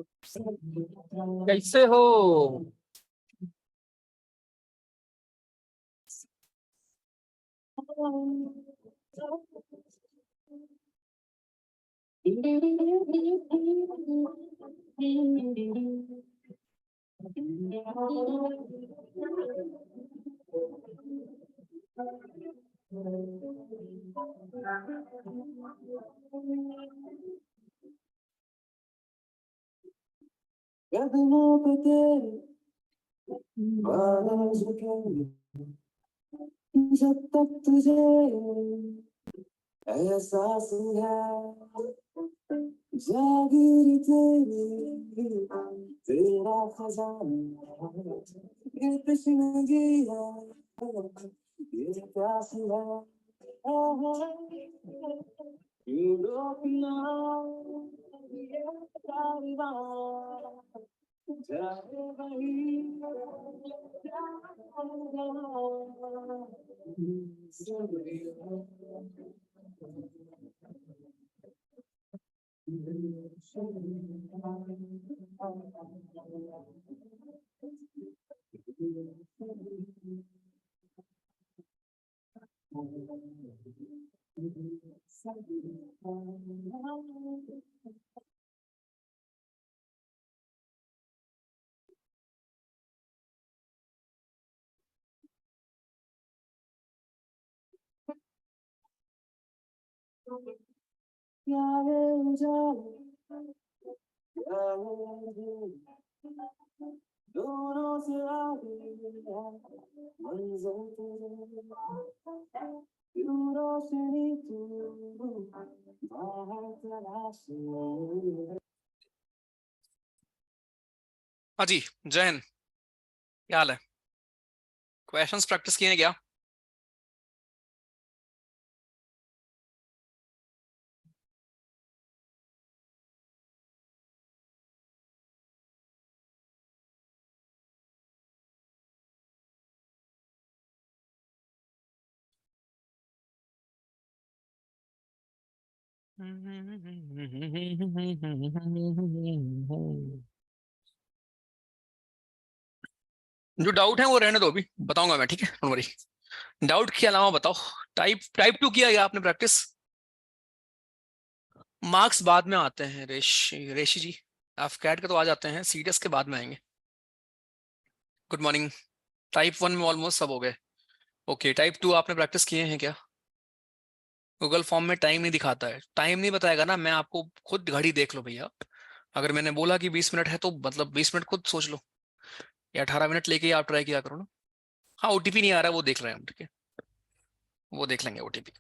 कैसे हो? कदमों पे तेरे बादल झुकेंगे जब तक तुझे एहसास है जागीर तेरी तेरा खजाना ये तश्वीर है ये प्यास है you don't know ये कारवां जाए वही दोनों से आगे मंजिल क्यों रोशनी तू बाहर तलाश हाँ जी। जैन, क्या हाल है? क्वेश्चंस प्रैक्टिस किए हैं क्या? जो डाउट है वो रहने दो, अभी बताऊंगा मैं, ठीक है? Don't worry. डाउट के अलावा बताओ। टाइप टाइप 2 किया गया आपने प्रैक्टिस? मार्क्स बाद में आते हैं रेशी जी। आप कैट के तो आ जाते हैं, सीडीएस के बाद में आएंगे। Good morning. टाइप 1 में ऑलमोस्ट सब हो गए। ओके, टाइप 2 आपने प्रैक्टिस किए हैं क्या? गूगल फॉर्म में टाइम नहीं दिखाता है। टाइम नहीं बताएगा ना, मैं आपको खुद घड़ी देख लो भैया। अगर मैंने बोला कि 20 मिनट है तो मतलब 20 मिनट खुद सोच लो, या 18 मिनट लेके ही आप ट्राई किया करो ना। हाँ, ओटीपी नहीं आ रहा है, वो देख रहे हैं हम, ठीक है? वो देख लेंगे ओटीपी।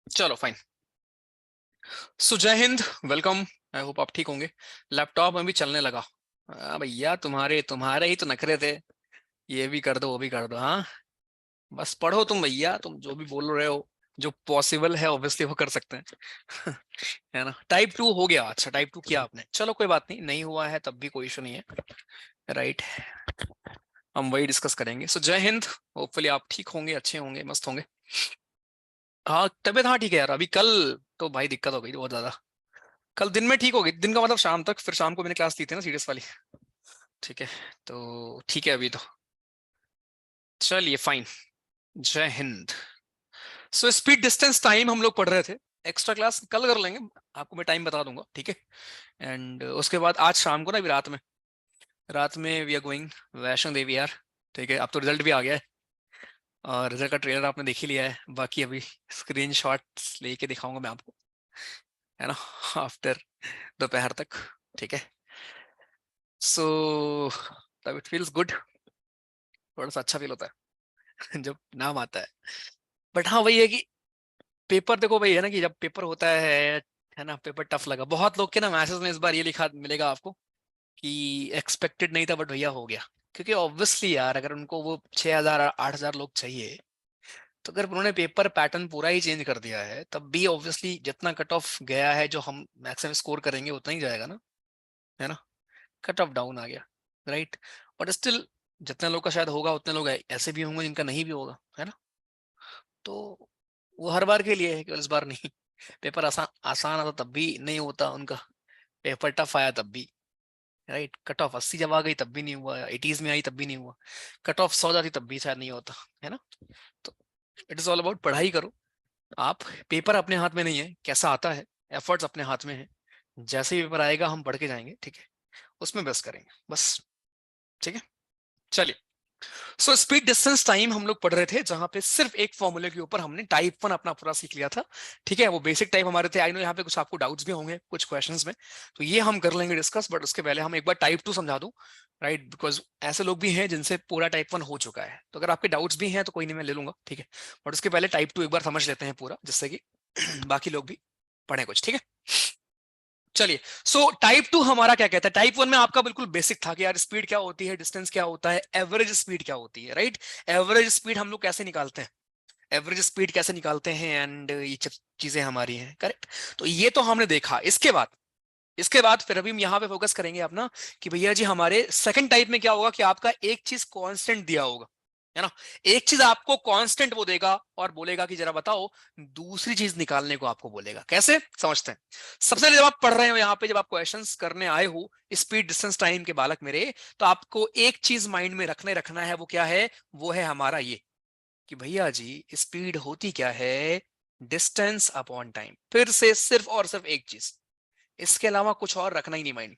चलो फाइन। सो जय हिंद, वेलकम। आई होप आप ठीक होंगे। लैपटॉप में भी चलने लगा। भैया, तुम्हारे तुम्हारे ही तो नखरे थे। ये भी कर दो, वो भी कर दो, हाँ। बस पढ़ो तुम भैया, तुम जो भी बोल रहे हो, जो पॉसिबल है ऑब्वियसली वो कर सकते हैं। है ना? टाइप 2 हो गया? अच्छा, टाइप 2 किया आपने, चलो कोई बात नहीं, नहीं हुआ है तब भी कोई इशू नहीं है। राइट, हम वही डिस्कस करेंगे। सो जय हिंद। होपफुली आप ठीक होंगे, अच्छे होंगे, मस्त होंगे। हाँ, तबियत हाँ ठीक है यार। अभी कल तो भाई दिक्कत हो गई बहुत ज्यादा। कल दिन में ठीक हो गई, दिन का मतलब शाम तक, फिर शाम को मैंने क्लास ली थी ना सीरियस वाली। ठीक है, तो ठीक है अभी तो। चलिए फाइन। जय Hind. So speed distance time हम लोग पढ़ रहे थे। एक्स्ट्रा क्लास कल कर लेंगे, आपको मैं टाइम बता दूंगा, ठीक है? एंड उसके बाद आज शाम को ना, अभी रात में we are going Vaishno Devi यार। ठीक है, अब तो रिजल्ट भी आ गया है, और रिजल्ट का ट्रेलर आपने देख ही लिया है। बाकी अभी स्क्रीन शॉट्स लेके दिखाऊंगा मैं आपको, है ना? आफ्टर दोपहर तक। ठीक है। सो तब इट फील्स गुड, थोड़ा सा अच्छा फील होता है जब नाम आता है। बट हाँ, वही है कि पेपर देखो भाई, है ना, कि जब पेपर होता है ना, पेपर टफ लगा बहुत लोग के ना। मैसेज में इस बार ये लिखा मिलेगा आपको कि एक्सपेक्टेड नहीं था बट भैया हो गया। क्योंकि ऑब्वियसली यार, अगर उनको वो 6,000 8,000 लोग चाहिए, तो अगर उन्होंने पेपर पैटर्न पूरा ही चेंज कर दिया है, तब भी ऑब्वियसली जितना कट ऑफ गया है, जो हम मैक्सिमम स्कोर करेंगे उतना ही जाएगा ना, है ना? कट ऑफ डाउन आ गया, राइट? बट स्टिल जितने लोग का शायद होगा उतने लोग ऐसे भी होंगे जिनका नहीं भी होगा, है ना। तो वो हर बार के लिए है, केवल इस बार नहीं। पेपर आसान आसान आता तब भी नहीं होता उनका, पेपर टफ आया तब भी, राइट। कट ऑफ 80 जब आ गई तब भी नहीं हुआ, 80s में आई तब भी नहीं हुआ, कट ऑफ 100 जाती तब भी शायद नहीं होता, है ना। तो इट इज ऑल अबाउट पढ़ाई करो आप। पेपर अपने हाथ में नहीं है कैसा आता है, एफर्ट्स अपने हाथ में है। जैसे ही पेपर आएगा हम पढ़ के जाएंगे, ठीक है, उसमें बेस्ट करेंगे बस। ठीक है, चलिए। सो स्पीड डिस्टेंस टाइम हम लोग पढ़ रहे थे, जहां पे सिर्फ एक फॉर्मूले के ऊपर हमने टाइप 1 अपना पूरा सीख लिया था। ठीक है, वो बेसिक टाइप हमारे थे। आई नो यहाँ पे कुछ आपको डाउट्स भी होंगे कुछ क्वेश्चंस में, तो ये हम कर लेंगे डिस्कस, बट उसके पहले हम एक बार टाइप 2 समझा दूं, राइट। बिकॉज ऐसे लोग भी हैं जिनसे पूरा टाइप 1 हो चुका है, तो अगर आपके डाउट्स भी हैं तो कोई नहीं, मैं ले लूंगा, ठीक है। बट उसके पहले टाइप 2 एक बार समझ लेते हैं पूरा, जिससे कि बाकी लोग भी पढ़े कुछ, ठीक है। चलिए, सो टाइप 2 हमारा क्या कहता है। टाइप 1 में आपका बिल्कुल बेसिक था कि यार स्पीड क्या होती है, डिस्टेंस क्या होता है, एवरेज स्पीड क्या होती है, राइट। एवरेज स्पीड हम लोग कैसे निकालते हैं, एवरेज स्पीड कैसे निकालते हैं, एंड ये सब चीजें हमारी हैं, करेक्ट। तो ये तो हमने देखा। इसके बाद फिर अभी हम यहाँ पे फोकस करेंगे अपना कि भैया जी हमारे सेकंड टाइप में क्या होगा कि आपका एक चीज कांस्टेंट दिया होगा, है ना। एक चीज आपको कांस्टेंट वो देगा और बोलेगा कि जरा बताओ, दूसरी चीज निकालने को आपको बोलेगा। कैसे समझते हैं। सबसे पहले जब आप पढ़ रहे हो यहाँ पे, जब आप क्वेश्चंस करने आए हो स्पीड डिस्टेंस टाइम के बालक मेरे, तो आपको एक चीज माइंड में रखना है। वो क्या है, वो है हमारा ये कि भैया जी स्पीड होती क्या है, डिस्टेंस अपॉन टाइम। फिर से सिर्फ और सिर्फ एक चीज, इसके अलावा कुछ और रखना ही नहीं माइंड।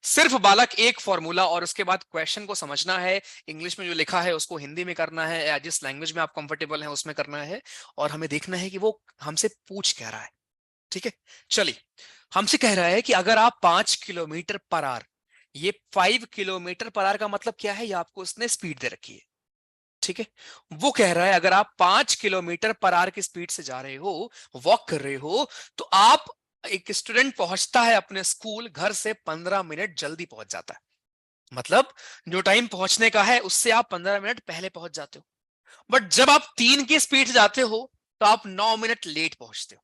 सिर्फ बालक एक फॉर्मूला, और उसके बाद क्वेश्चन को समझना है। इंग्लिश में जो लिखा है उसको हिंदी में करना है, या जिस लैंग्वेज में आप कंफर्टेबल हैं उसमें करना है, और हमें देखना है कि वो हमसे पूछ क्या रहा है। ठीक है, चलिए। हमसे कह रहा है कि अगर आप 5 किलोमीटर पर आवर, ये 5 किलोमीटर पर आवर का मतलब क्या है, ये आपको उसने स्पीड दे रखी है। ठीक है, वो कह रहा है अगर आप 5 किलोमीटर पर आवर की स्पीड से जा रहे हो, वॉक कर रहे हो, तो आप, एक स्टूडेंट पहुंचता है अपने स्कूल घर से 15 मिनट जल्दी पहुंच जाता है। मतलब जो टाइम पहुंचने का है उससे आप 15 मिनट पहले पहुंच जाते हो। बट जब आप 3 की स्पीड से जाते हो तो आप 9 मिनट लेट पहुंचते हो।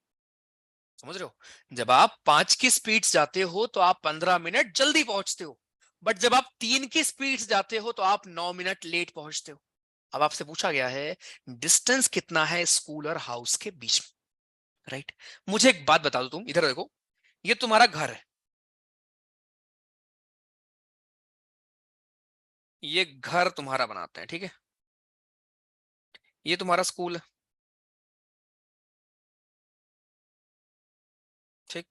समझ रहे हो, जब आप 5 की स्पीड से जाते हो तो आप 15 मिनट जल्दी पहुंचते हो, बट जब आप 3 की स्पीड से जाते हो तो आप 9 मिनट लेट पहुंचते हो। अब आपसे पूछा गया है डिस्टेंस कितना है स्कूल और हाउस के बीच में, राइट। मुझे एक बात बता दो, तुम इधर देखो, ये तुम्हारा घर है, ये घर तुम्हारा बनाते हैं, ठीक है। ये तुम्हारा स्कूल है, ठीक।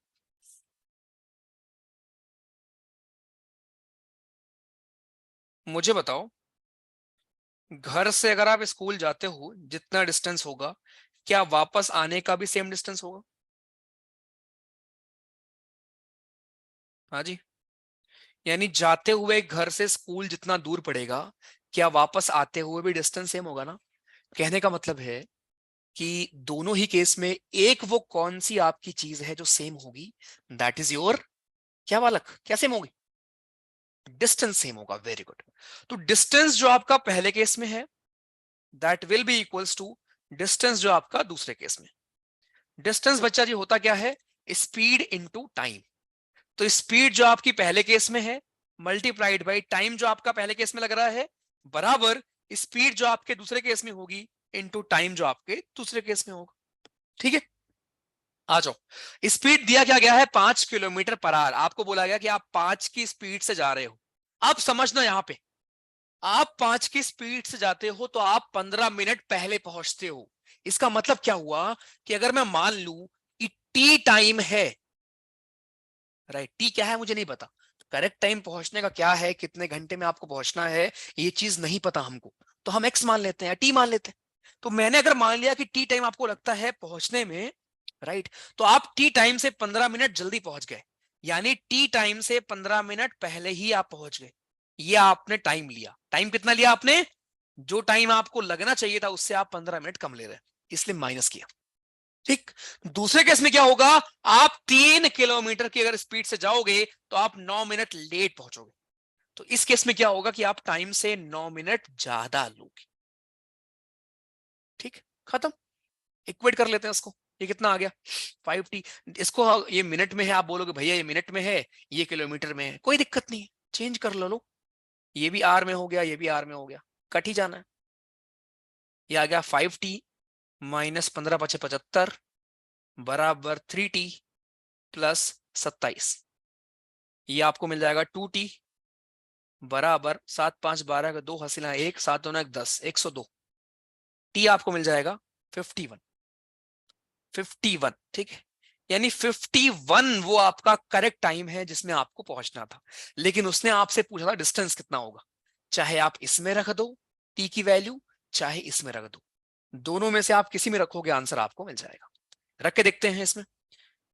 मुझे बताओ, घर से अगर आप स्कूल जाते हो जितना डिस्टेंस होगा, क्या वापस आने का भी सेम डिस्टेंस होगा। हाँ जी, यानी जाते हुए घर से स्कूल जितना दूर पड़ेगा, क्या वापस आते हुए भी डिस्टेंस सेम होगा ना। कहने का मतलब है कि दोनों ही केस में एक वो कौन सी आपकी चीज है जो सेम होगी, दैट इज योर, क्या बालक, क्या सेम होगी, डिस्टेंस सेम होगा। Very good. तो डिस्टेंस जो आपका पहले केस में है, that will be equals to distance जो आपका दूसरे केस में। डिस्टेंस बच्चा जी होता क्या है, स्पीड इनटू टाइम। तो स्पीड जो आपकी पहले केस में है मल्टीप्लाइड बाई टाइम जो आपका पहले केस में लग रहा है, बराबर स्पीड जो आपके दूसरे केस में होगी इनटू टाइम जो आपके दूसरे केस में होगा। ठीक है, आ जाओ। स्पीड दिया क्या गया है, 5 किलोमीटर पर आवर। आपको बोला गया कि आप 5 की स्पीड से जा रहे हो। अब समझना, यहां पे आप 5 की स्पीड से जाते हो तो आप 15 मिनट पहले पहुंचते हो। इसका मतलब क्या हुआ कि अगर मैं मान लू कि टी टाइम है, राइट, टी क्या है मुझे नहीं पता, करेक्ट टाइम पहुंचने का क्या है, कितने घंटे में आपको पहुंचना है, ये चीज नहीं पता हमको, तो हम एक्स मान लेते हैं, टी मान लेते हैं। तो मैंने अगर मान लिया कि टी टाइम आपको लगता है पहुंचने में, राइट, तो आप टी टाइम से 15 मिनट जल्दी पहुंच गए, यानी टी टाइम से 15 मिनट पहले ही आप पहुंच गए। ये आपने टाइम लिया। टाइम कितना लिया आपने, जो टाइम आपको लगना चाहिए था उससे आप 15 मिनट कम ले रहे हैं, इसलिए माइनस किया। ठीक। दूसरे केस में क्या होगा, आप 3 किलोमीटर की अगर स्पीड से जाओगे तो आप 9 मिनट लेट पहुंचोगे। तो इस केस में क्या होगा कि आप टाइम से 9 मिनट ज्यादा लोगे। ठीक, खत्म। इक्वेट कर लेते हैं इसको। ये कितना आ गया, 5t। इसको ये मिनट में है, आप बोलोगे भैया ये मिनट में है, ये किलोमीटर में है, कोई दिक्कत नहीं है, चेंज कर लो। ये भी आर में हो गया, ये भी आर में हो गया, कट ही जाना है। ये आ गया 5t माइनस 15×5 = 75 बराबर 3t प्लस 27। ये आपको मिल जाएगा 2t बराबर 7×5 = 12 का 2 हसीला 1 7 2 1 10 102। टी आपको मिल जाएगा 51। 51 ठीक है, यानी 51 वो आपका करेक्ट टाइम है जिसमें आपको पहुंचना था। लेकिन उसने आपसे पूछा था डिस्टेंस कितना होगा, चाहे आप इसमें रख दो टी की वैल्यू, चाहे इसमें रख दो, दोनों में से आप किसी में रखोगे आंसर आपको मिल जाएगा। रख के देखते हैं इसमें।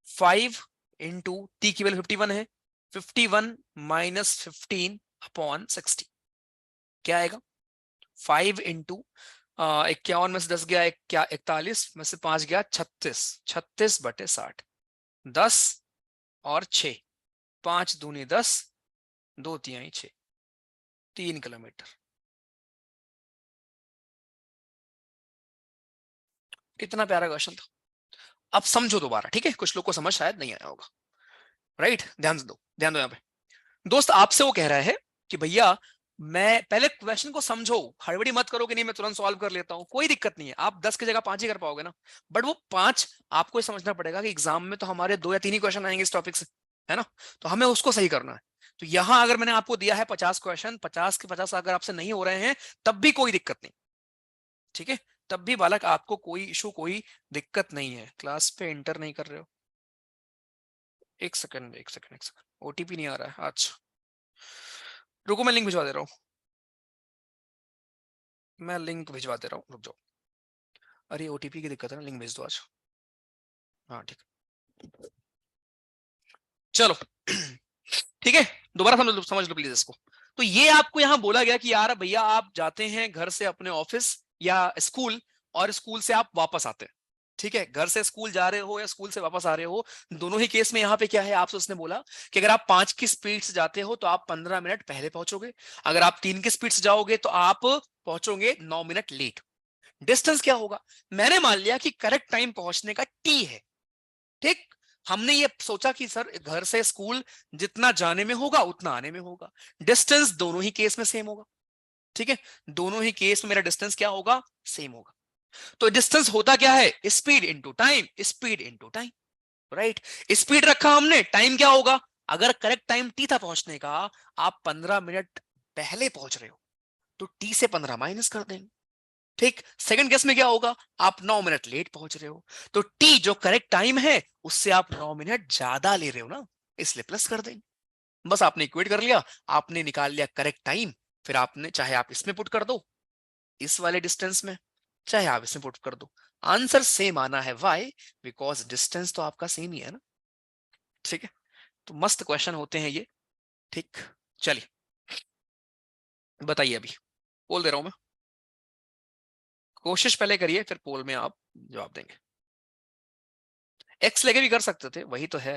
5 इंटू टी की वैल्यू 51 है, 51 माइनस 15/60 क्या आएगा? 5 इंटू 51 में से 10 गया, क्या 41 में से 5 गया 36, 36/60, 10 और 6, 5 दूनी 10, 2 तिहाई 6, 3 किलोमीटर। कितना प्यारा क्वेश्चन था। अब समझो दोबारा, ठीक है, कुछ लोग को समझ शायद नहीं आया होगा। राइट, ध्यान दो, ध्यान दो यहाँ पे। दोस्त आपसे वो कह रहा है कि भैया मैं पहले क्वेश्चन को समझो, हड़बड़ी मत करो कि नहीं मैं तुरंत सॉल्व कर लेता हूं, कोई दिक्कत नहीं है, आप 10 की जगह 5 ही कर पाओगे ना। बट वो 5 आपको ये समझना पड़ेगा कि एग्जाम में तो हमारे 2 या 3 ही क्वेश्चन आएंगे इस टॉपिक से, है ना, तो हमें उसको सही करना है। तो यहां अगर मैंने आपको दिया है 50 क्वेश्चन, 50 के 50 अगर आपसे नहीं हो रहे हैं तब भी कोई दिक्कत नहीं, ठीक है, तब भी बालक आपको कोई इशू, कोई दिक्कत नहीं है। क्लास पे एंटर नहीं कर रहे हो? एक सेकंड, एक सेकंड, एक सेकंड, ओटीपी नहीं आ रहा है, अच्छा रुको मैं लिंक भिजवा दे रहा हूँ, मैं लिंक भिजवा दे रहा हूँ, रुक जाओ। अरे ओटीपी की दिक्कत है ना, लिंक भेज दो आज। हाँ ठीक, चलो ठीक है, दोबारा समझ लो प्लीज इसको। तो ये आपको यहाँ बोला गया कि यार भैया आप जाते हैं घर से अपने ऑफिस या स्कूल, और स्कूल से आप वापस आते हैं, ठीक है, घर से स्कूल जा रहे हो या स्कूल से वापस आ रहे हो, दोनों ही केस में यहाँ पे क्या है, आपसे उसने बोला कि अगर आप 5 की स्पीड से जाते हो तो आप 15 मिनट पहले पहुंचोगे, अगर आप 3 की स्पीड से जाओगे तो आप पहुंचोगे 9 मिनट लेट। डिस्टेंस क्या होगा? मैंने मान लिया कि करेक्ट टाइम पहुंचने का टी है, ठीक। हमने ये सोचा कि सर घर से स्कूल जितना जाने में होगा उतना आने में होगा, डिस्टेंस दोनों ही केस में सेम होगा, ठीक है, दोनों ही केस में मेरा डिस्टेंस क्या होगा, सेम होगा। तो डिस्टेंस होता क्या है, speed into time, speed into time, right. Speed रखा हमने, टाइम क्या होगा, अगर करेक्ट टाइम टी था पहुंचने का, आप 15 मिनट पहले पहुंच रहे हो तो टी से 15 माइनस कर देंगे, ठीक। सेकंड केस में क्या होगा, आप 9 मिनट लेट पहुंच रहे हो तो टी जो करेक्ट टाइम है उससे आप 9 मिनट ज्यादा ले रहे हो ना, इसलिए प्लस कर देंगे। बस आपने इक्वेट कर लिया, आपने निकाल लिया करेक्ट टाइम, फिर आपने चाहे आप इसमें पुट कर दो इस वाले डिस्टेंस में, चाहे आप इसमें पुट कर दो, आंसर सेम आना है। व्हाई? बिकॉज डिस्टेंस तो आपका सेम ही है ना, ठीक है। तो मस्त क्वेश्चन होते हैं ये, ठीक। चलिए बताइए, अभी बोल दे रहा हूं मैं, कोशिश पहले करिए फिर पोल में आप जवाब देंगे। एक्स लेके भी कर सकते थे, वही तो है।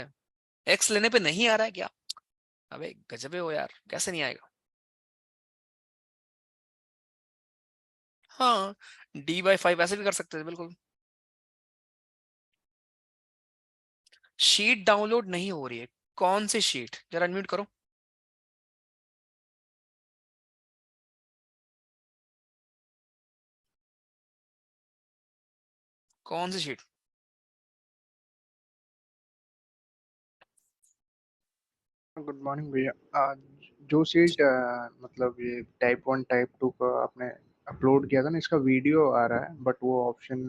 एक्स लेने पे नहीं आ रहा है क्या? अबे गजबे हो यार, कैसे नहीं आएगा? हाँ, D/5 ऐसे भी कर सकते थे बिल्कुल। शीट डाउनलोड नहीं हो रही है? कौन सी शीट, जरा अनम्यूट करो। कौन सी शीट? गुड मॉर्निंग भैया। जो सीट मतलब ये टाइप 1 टाइप 2 का आपने अपलोड किया था ना, इसका वीडियो आ रहा है बट वो ऑप्शन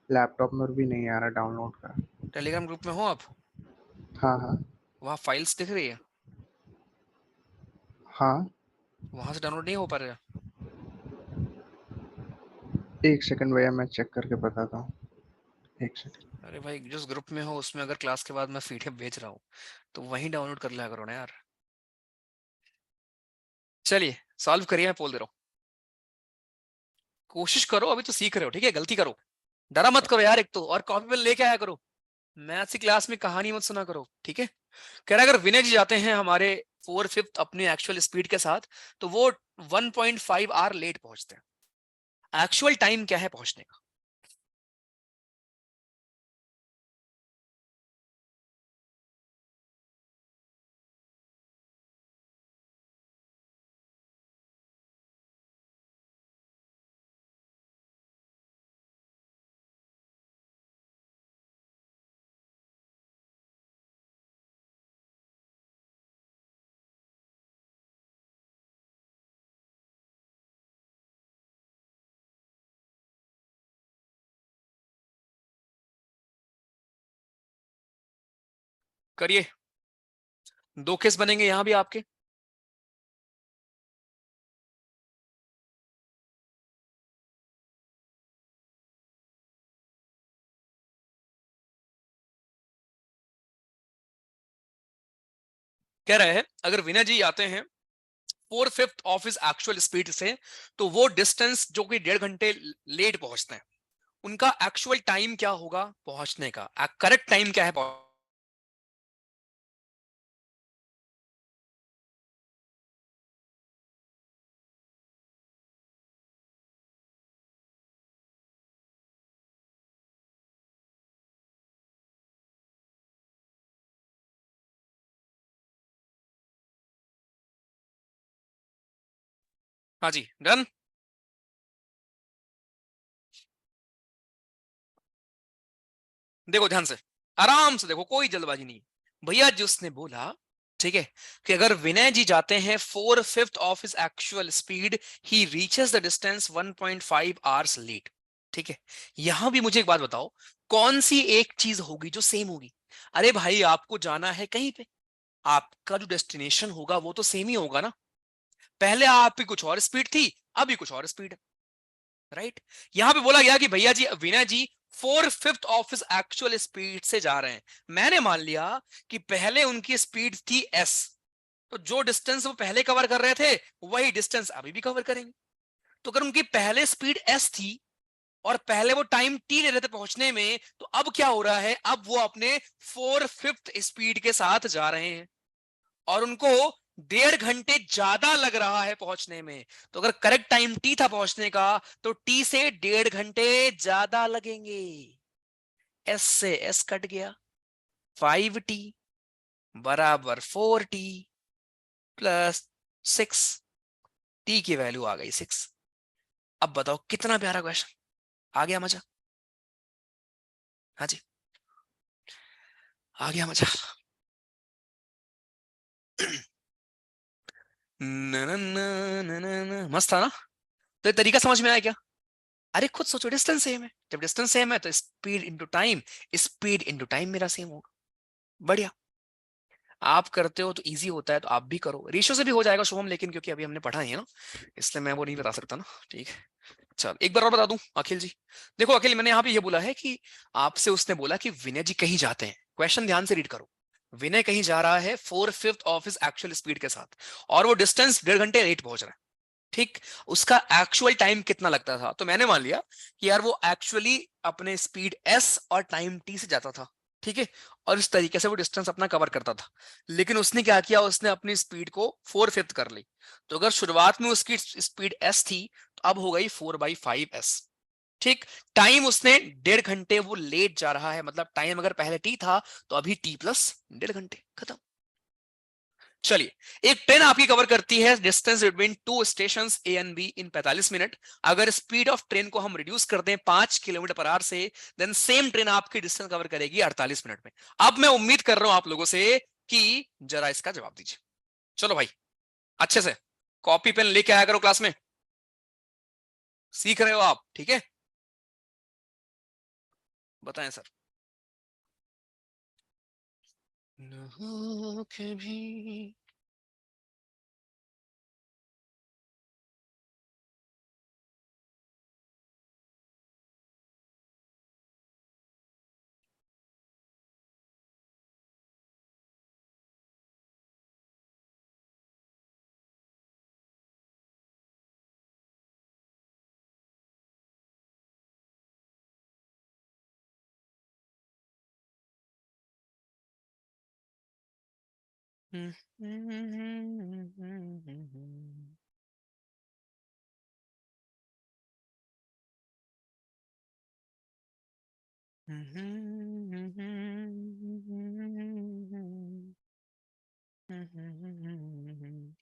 लैपटॉप में भी नहीं आ रहा डाउनलोड का। टेलीग्राम ग्रुप में हो आप? हाँ हाँ। वहां फाइल्स दिख रही है, हाँ, वहां से डाउनलोड नहीं हो पा रहा? एक सेकंड भैया, मैं चेक करके बताता हूँ। एक सेकंड। अरे भाई जिस ग्रुप में हो उसमें अगर क्लास के बाद मैं पीडीएफ भेज रहा हूँ तो वहीं डाउनलोड कर लिया करो ना यार। चलिए सॉल्व करिए, मैं बोल दे रहा हूँ, कोशिश करो, अभी तो सीख रहे हो, ठीक है, गलती करो, डरा मत करो यार, एक तो और कॉपी पेन लेके आया करो, मैथ्स की क्लास में कहानी मत सुना करो, ठीक है। कह रहा अगर विनय जी जाते हैं हमारे 4/5 अपने एक्चुअल स्पीड के साथ तो वो 1.5 आवर लेट पहुंचते हैं, एक्चुअल टाइम क्या है पहुंचने का? करिए, 2 केस बनेंगे यहां भी आपके। कह रहे हैं अगर विनय जी आते हैं 4/5 ऑफ हिज एक्चुअल स्पीड से, तो वो डिस्टेंस जो कि 1.5 घंटे लेट पहुंचते हैं, उनका एक्चुअल टाइम क्या होगा पहुंचने का, करेक्ट टाइम क्या है हाँ जी, डन। देखो ध्यान से, आराम से देखो, कोई जल्दबाजी नहीं। भैया जी उसने बोला, ठीक है, कि अगर विनय जी जाते हैं 4/5 of his actual speed, he reaches the distance 1.5 hours late. ठीक है, यहां भी मुझे एक बात बताओ, कौन सी एक चीज होगी जो सेम होगी? अरे भाई आपको जाना है कहीं पे, आपका जो डेस्टिनेशन होगा वो तो सेम ही होगा ना। पहले आपकी कुछ और स्पीड थी, अभी कुछ और स्पीड है, राइट। यहां पे बोला गया कि भैया जी विनय जी 4/5 ऑफ हिज एक्चुअल स्पीड से जा रहे हैं। मैंने मान लिया कि पहले उनकी स्पीड थी एस, तो जो डिस्टेंस वो पहले कवर कर रहे थे वही डिस्टेंस अभी भी कवर करेंगे। तो अगर उनकी पहले स्पीड एस थी और पहले वो टाइम टी ले रहे थे पहुंचने में, तो अब क्या हो रहा है, अब वो अपने 4/5 स्पीड के साथ जा रहे हैं और उनको 1.5 घंटे ज्यादा लग रहा है पहुंचने में। तो अगर करेक्ट टाइम टी था पहुंचने का, तो टी से 1.5 घंटे ज्यादा लगेंगे। एस से एस कट गया, 5t बराबर 4t प्लस 6, टी की वैल्यू आ गई 6। अब बताओ कितना प्यारा क्वेश्चन, आ गया मजा? हाँ जी, आ गया मजा। न, न, न, न, न, न, मस्त था ना? तो ये तरीका समझ में आया क्या? अरे खुद सोचो, डिस्टेंस सेम है, जब डिस्टेंस सेम है तो speed into time, speed into time मेरा सेम होगा। बढ़िया। आप करते हो तो इजी होता है, तो आप भी करो, रेशियो से भी हो जाएगा शुभम, लेकिन क्योंकि अभी हमने पढ़ा नहीं है ना, इसलिए मैं वो नहीं बता सकता ना। ठीक है, चल एक बार और बता दूं अखिल जी। देखो अखिल, मैंने यहाँ पे ये बोला है कि आपसे उसने बोला कि विनय जी कहीं जाते हैं, क्वेश्चन ध्यान से रीड करो। विनय कहीं जा रहा है 4/5 ऑफ हिज एक्चुअल स्पीड के साथ, और वो डिस्टेंस 1.5 घंटे लेट पहुंच रहा है। ठीक, उसका एक्चुअल टाइम कितना लगता था? तो मैंने मान लिया कि यार वो एक्चुअली अपने स्पीड एस और टाइम टी से जाता था। ठीक है, और इस तरीके से वो डिस्टेंस अपना कवर करता था। लेकिन उसने क्या किया, उसने अपनी स्पीड को 4/5 कर ली। तो अगर शुरुआत में उसकी स्पीड एस थी, तो अब हो गई 4/5 एस। ठीक, टाइम उसने 1.5 घंटे वो लेट जा रहा है, मतलब टाइम अगर पहले टी था, तो अभी टी प्लस 1.5 घंटे, खत्म। चलिए, एक ट्रेन आपकी कवर करती है distance between two station A and B in 45 minute. अगर स्पीड ऑफ ट्रेन को हम रिड्यूस कर दें 5 किलोमीटर पर आवर से, देन सेम ट्रेन आपकी डिस्टेंस कवर करेगी 48 मिनट में। अब मैं उम्मीद कर रहा हूं आप लोगों से कि जरा इसका जवाब दीजिए। चलो भाई, अच्छे से कॉपी पेन लेके आया करो क्लास में, सीख रहे हो आप, ठीक है? बताएं सर। न हो कभी।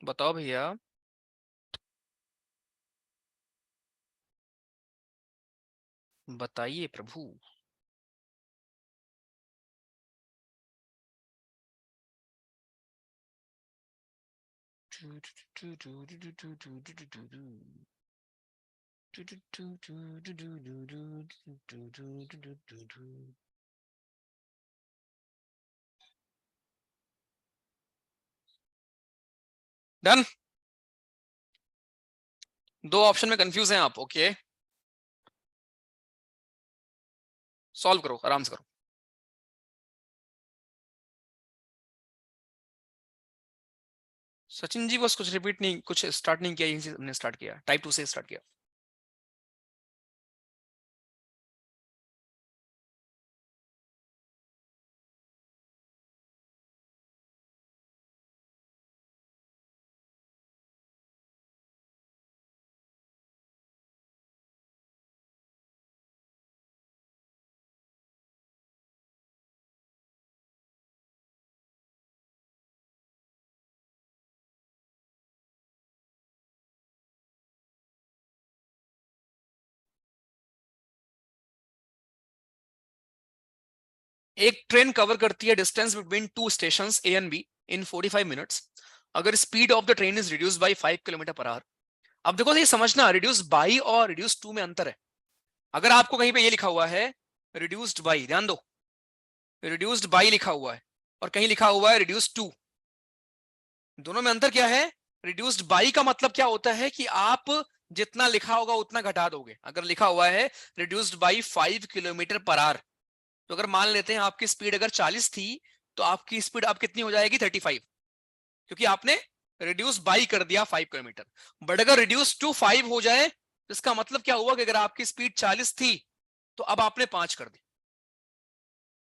बताओ भैया। बताइए प्रभु। डन। दो ऑप्शन में कंफ्यूज हैं आप, ओके। सॉल्व करो, आराम से करो। सचिन जी बस कुछ रिपीट नहीं, कुछ स्टार्ट नहीं किया, यहीं से हमने स्टार्ट किया, टाइप 2 से स्टार्ट किया। एक ट्रेन कवर करती है distance between two station A and B in 45 minutes. अगर speed of the train is reduce by 5 kilometre per hour. अब देखो ये समझना, रिड्यूस बाई और रिड्यूस टू में अंतर है। अगर आपको कहीं पे ये लिखा हुआ है रिड्यूस्ड बाई, ध्यान दो, रिड्यूस्ड बाई लिखा हुआ है और कहीं लिखा हुआ है रिड्यूस टू, दोनों में अंतर क्या है? रिड्यूस्ड बाई का मतलब क्या होता है कि आप जितना लिखा होगा उतना घटा दोगे। अगर लिखा हुआ है reduced by 5 kilometre per our, तो अगर मान लेते हैं आपकी स्पीड अगर 40 थी, तो आपकी स्पीड अब कितनी हो जाएगी? 35, क्योंकि आपने रिड्यूस बाई कर दिया 5 किलोमीटर। बट अगर रिड्यूस टू 5 हो जाए तो इसका मतलब क्या हुआ कि अगर आपकी स्पीड 40 थी तो अब आपने 5 कर दी।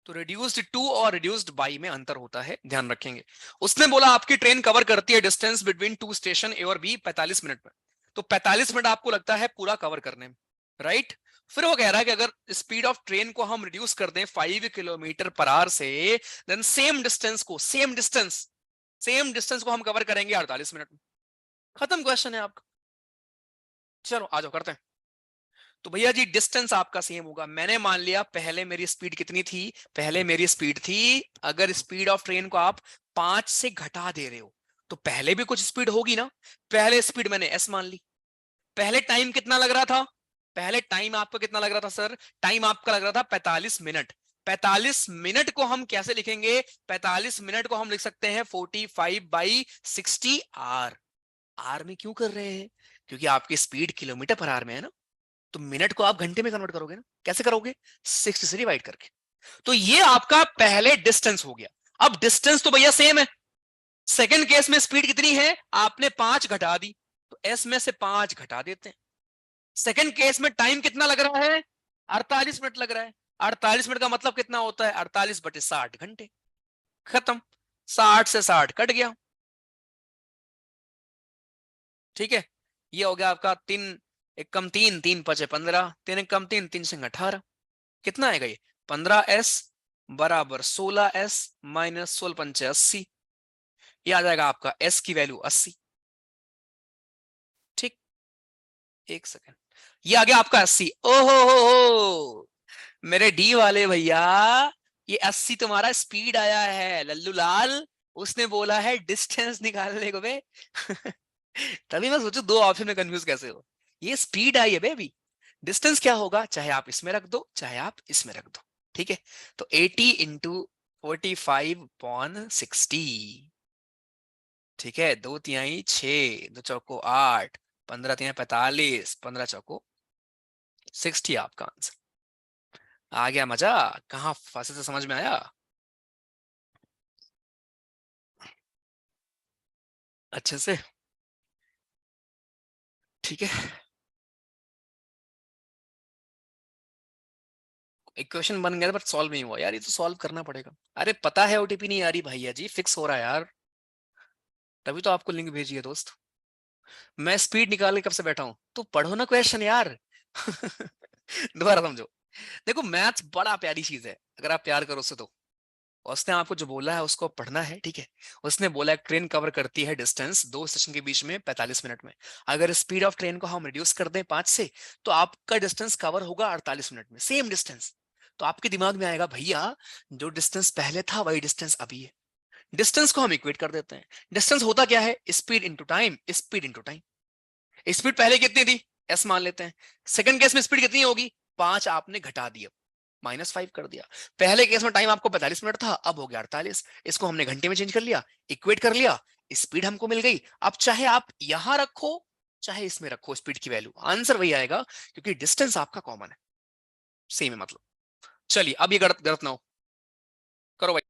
तो रिड्यूस्ड टू और रिड्यूस्ड बाई में अंतर होता है, ध्यान रखेंगे। उसने बोला आपकी ट्रेन कवर करती है डिस्टेंस बिटवीन टू स्टेशन ए और बी 45 मिनट में, तो 45 मिनट आपको लगता है पूरा कवर करने में, राइट? फिर वो कह रहा है कि अगर स्पीड ऑफ ट्रेन को हम रिड्यूस कर दें 5 किलोमीटर पर आवर से, देन सेम डिस्टेंस को हम कवर करेंगे 48 मिनट में। खत्म क्वेश्चन है आपका। चलो आ जाओ करते हैं। तो भैया जी डिस्टेंस आपका सेम होगा। मैंने मान लिया पहले मेरी स्पीड कितनी थी? पहले मेरी स्पीड थी, अगर स्पीड ऑफ ट्रेन को आप 5 से घटा दे रहे हो तो पहले भी कुछ स्पीड होगी ना। पहले स्पीड मैंने एस मान ली। पहले टाइम कितना लग रहा था? पहले टाइम आपका कितना लग रहा था सर? टाइम आपका लग रहा था 45 मिनट। 45 मिनट को हम कैसे लिखेंगे? 45 मिनट को हम लिख सकते हैं 45/60 आर। आर में क्यों कर रहे हैं? क्योंकि आपकी स्पीड किलोमीटर पर आवर में है ना, तो मिनट को आप घंटे में कन्वर्ट करोगे ना। कैसे करोगे? 60 से डिवाइड करके। तो ये आपका पहले डिस्टेंस हो गया। अब डिस्टेंस तो भैया सेम है। सेकंड केस में स्पीड कितनी है? आपने 5 घटा दी, तो एस में से 5 घटा देते हैं। सेकंड केस में टाइम कितना लग रहा है? 48 मिनट लग रहा है। 48 मिनट का मतलब कितना होता है? 48/60 घंटे। खत्म। 60 से 60 कट गया। ठीक है, ये हो गया आपका 3 एक कम 3, 3 5 15, 3 एक कम 3, 3 से 18। कितना आएगा ये? 15s बराबर 16s माइनस 16 × 5 = 80। ये आ जाएगा आपका s की वैल्यू 80। ठीक, एक सेकेंड, ये आ गया आपका 80। ओहो हो मेरे डी वाले भैया, ये 80 तुम्हारा स्पीड आया है लल्लू लाल। उसने बोला है डिस्टेंस निकालने को बे। तभी मैं सोचू दो ऑप्शन में कंफ्यूज कैसे हो। ये स्पीड आई है बेबी। डिस्टेंस क्या होगा? चाहे आप इसमें रख दो चाहे आप इसमें रख दो। ठीक है, तो 80 इंटू 45/60। ठीक है, 2 तिहाई 6, 2 चौको 8, 15 तिहाई 45, 15 चौको 60 आपका आंसर। आ गया मजा? कहाँ फंसे से समझ में आया? अच्छे से। ठीक है, इक्वेशन बन गया पर सॉल्व नहीं हुआ यार, ये तो सॉल्व करना पड़ेगा। अरे पता है ओटीपी नहीं आ रही भैया जी, फिक्स हो रहा है यार, तभी तो आपको लिंक भेजी है दोस्त। मैं स्पीड निकाल के कब से बैठा हूं, तो पढ़ो ना क्वेश्चन यार। दोबारा समझो। देखो मैथ्स बड़ा प्यारी चीज है अगर आप प्यार करो उससे तो। उसने आपको जो बोला है उसको पढ़ना है, ठीक है। उसने बोला है ट्रेन कवर करती है डिस्टेंस दो स्टेशन के बीच में 45 मिनट में। अगर स्पीड ऑफ ट्रेन को हम रिड्यूस कर दें 5 से, तो आपका डिस्टेंस कवर होगा 48 मिनट में, सेम डिस्टेंस। तो आपके दिमाग में आएगा भैया जो डिस्टेंस पहले था वही डिस्टेंस अभी है। डिस्टेंस को हम इक्वेट कर देते हैं। डिस्टेंस होता क्या है? Speed into time, speed into time. Speed पहले कितनी थी? एस मान लेते हैं। सेकंड केस में स्पीड कितनी होगी? 5 आपने घटा दिया, -5 कर दिया। पहले केस में टाइम आपको 45 मिनट था, अब हो गया 48। इसको हमने घंटे में चेंज कर लिया, इक्वेट कर लिया। स्पीड हमको मिल गई। अब चाहे आप यहां रखो चाहे इसमें रखो स्पीड की वैल्यू, आंसर वही आएगा क्योंकि डिस्टेंस आपका कॉमन है, सेम है मतलब। चलिए अब ये गलत गलत ना हो, करो भाई।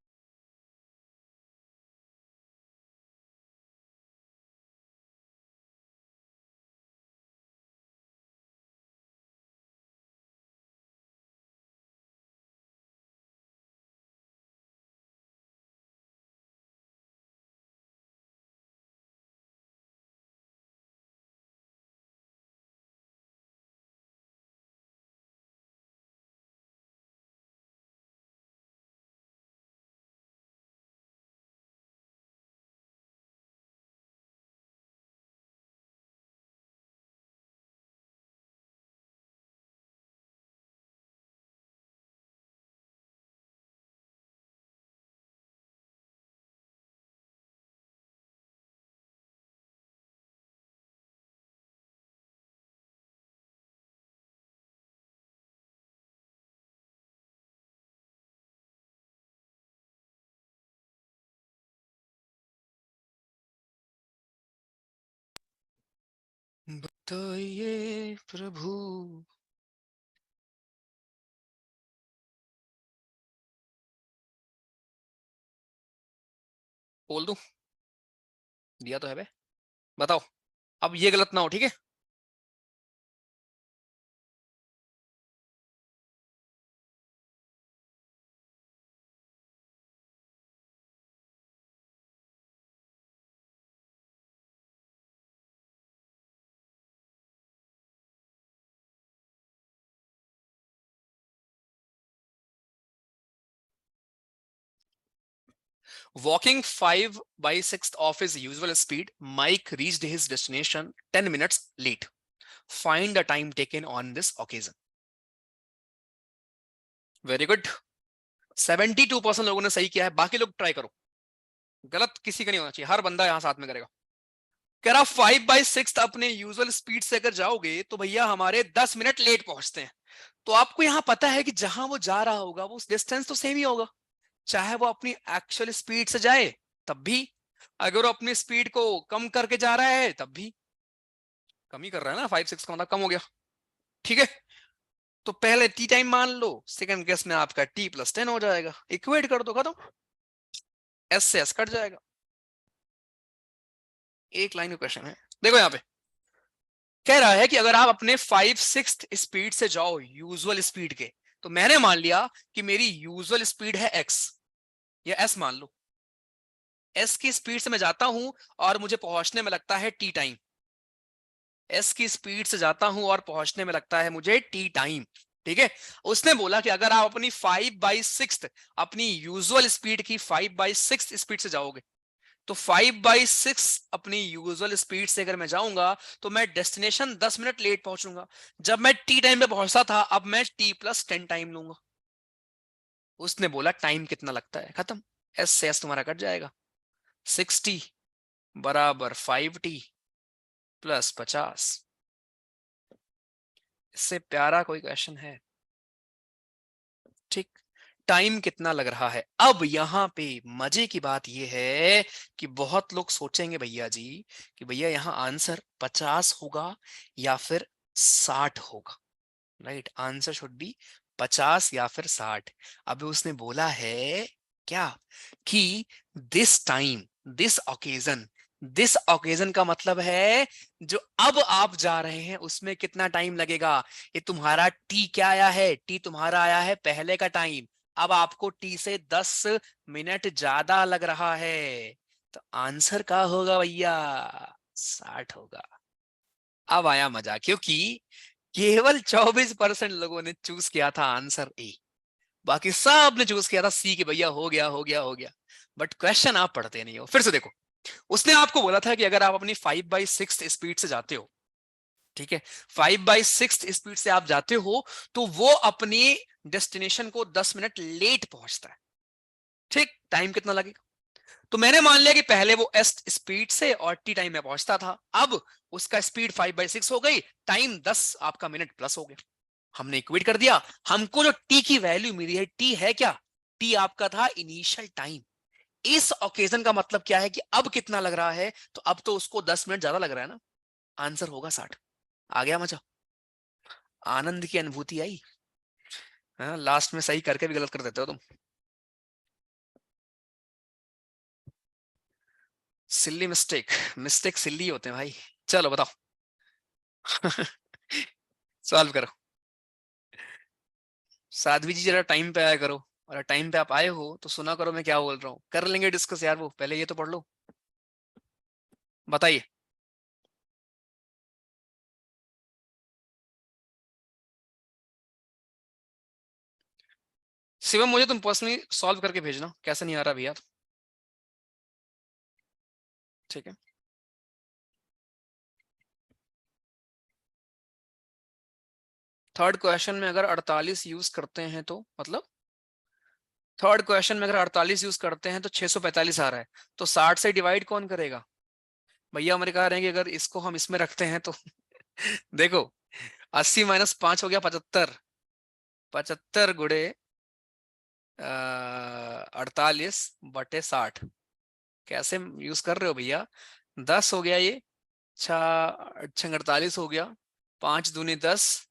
बताइए प्रभु। बोल दूं? दिया तो है बे। बताओ, अब ये गलत ना हो, ठीक है। Walking 5/6 of his usual speed, Mike reached his destination 10 minutes late. Find the time taken on this occasion. Very good. 72% लोगों ने सही किया है, बाकी लोग ट्राई करो। गलत किसी का नहीं होना चाहिए, हर बंदा यहां साथ में करेगा। कह रहा 5/6 अपने यूजुअल स्पीड से अगर जाओगे तो भैया हमारे 10 मिनट लेट पहुंचते हैं। तो आपको यहां पता है कि जहां वो जा रहा होगा वो डिस्टेंस तो सेम ही होगा, चाहे वो अपनी एक्चुअल स्पीड से जाए तब भी, अगर वो अपनी स्पीड को कम करके जा रहा है तब भी। कम ही कर रहा है ना, 5/6 का मतलब कम हो गया, ठीक है। तो पहले टी टाइम मान लो, सेकंड केस में आपका t+10 हो जाएगा, इक्वेट कर दो, खत्म। एस से एस कट जाएगा। एक लाइन का क्वेश्चन है, देखो यहाँ पे कह रहा है कि अगर आप अपने 5/6 स्पीड से जाओ यूजुअल स्पीड के, तो मैंने मान लिया कि मेरी यूजुअल स्पीड है x या s मान लो। s की स्पीड से मैं जाता हूं और मुझे पहुंचने में लगता है t टाइम। s की स्पीड से जाता हूं और पहुंचने में लगता है मुझे t टाइम, ठीक है। उसने बोला कि अगर आप अपनी 5/6 अपनी यूजुअल स्पीड की 5/6 स्पीड से जाओगे, तो 5/6 अपनी यूजुअल स्पीड से अगर मैं जाऊंगा तो मैं डेस्टिनेशन 10 मिनट लेट पहुंचूंगा। जब मैं टी टाइम पे पहुंचता था, अब मैं t+10 टाइम लूंगा। उसने बोला टाइम कितना लगता है, खत्म। एस से एस तुम्हारा कट जाएगा। 60 बराबर 5t प्लस 50। इससे प्यारा कोई क्वेश्चन है? ठीक। टाइम कितना लग रहा है। अब यहां पे मजे की बात यह है कि बहुत लोग सोचेंगे भैया जी कि भैया यहां आंसर 50 होगा या फिर 60 होगा। राइट, आंसर शुड बी 50 या फिर 60। अभी उसने बोला है क्या कि दिस टाइम, दिस ओकेजन का मतलब है जो अब आप जा रहे हैं उसमें कितना टाइम लगेगा। ये तुम्हारा टी क्या आया है, टी तुम्हारा आया है पहले का टाइम, अब आपको टी से 10 मिनट ज्यादा लग रहा है। तो आंसर क्या होगा भैया, 60 होगा। अब आया मजा, क्योंकि केवल 24% लोगों ने चूज किया था आंसर ए, बाकी सब ने चूज किया था सी कि भैया हो गया हो गया हो गया। बट क्वेश्चन आप पढ़ते नहीं हो। फिर से देखो, उसने आपको बोला था कि अगर आप अपनी 5/6 स्पीड से जाते हो, ठीक है, 5/6 स्पीड से आप जाते हो तो वो अपनी डेस्टिनेशन को 10 मिनट लेट पहुंचता है। ठीक, टाइम कितना लगेगा? तो मैंने मान लिया कि पहले वो एस स्पीड से और टी टाइम में पहुंचता था, अब उसका स्पीड 5/6 हो गई, टाइम 10 आपका मिनट प्लस हो गया। हमने इक्वेट कर दिया। हमको जो टी की वैल्यू मिली है, टी है क्या, टी आपका था इनिशियल टाइम। इस ओकेजन का मतलब क्या है कि अब कितना लग रहा है, तो अब तो उसको 10 मिनट ज्यादा लग रहा है ना, आंसर होगा 60। आ गया मजा, आनंद की अनुभूति आई। हाँ, लास्ट में सही करके भी गलत कर देते हो तुम। सिल्ली मिस्टेक, मिस्टेक सिल्ली होते हैं भाई। चलो बताओ। सॉल्व करो। साध्वी जी जरा टाइम पे आया करो, और टाइम पे आप आए हो तो सुना करो मैं क्या बोल रहा हूँ, कर लेंगे डिस्कस यार, वो पहले ये तो पढ़ लो। बताइए। शिवम मुझे तुम पर्सनली सॉल्व करके भेजना, कैसे नहीं आ रहा भैया। ठीक है। थर्ड क्वेश्चन में अगर 48 यूज करते हैं तो मतलब, थर्ड क्वेश्चन में अगर 48 यूज करते हैं तो 645 आ रहा है, तो 60 से डिवाइड कौन करेगा। भैया हमारे कह रहे हैं कि अगर इसको हम इसमें रखते हैं तो देखो, 80 माइनस 5 हो गया 75, 75 गुड़े 48/60, कैसे यूज कर रहे हो भैया। 10 हो गया ये, छः 48 हो गया, 5 दूनी 10,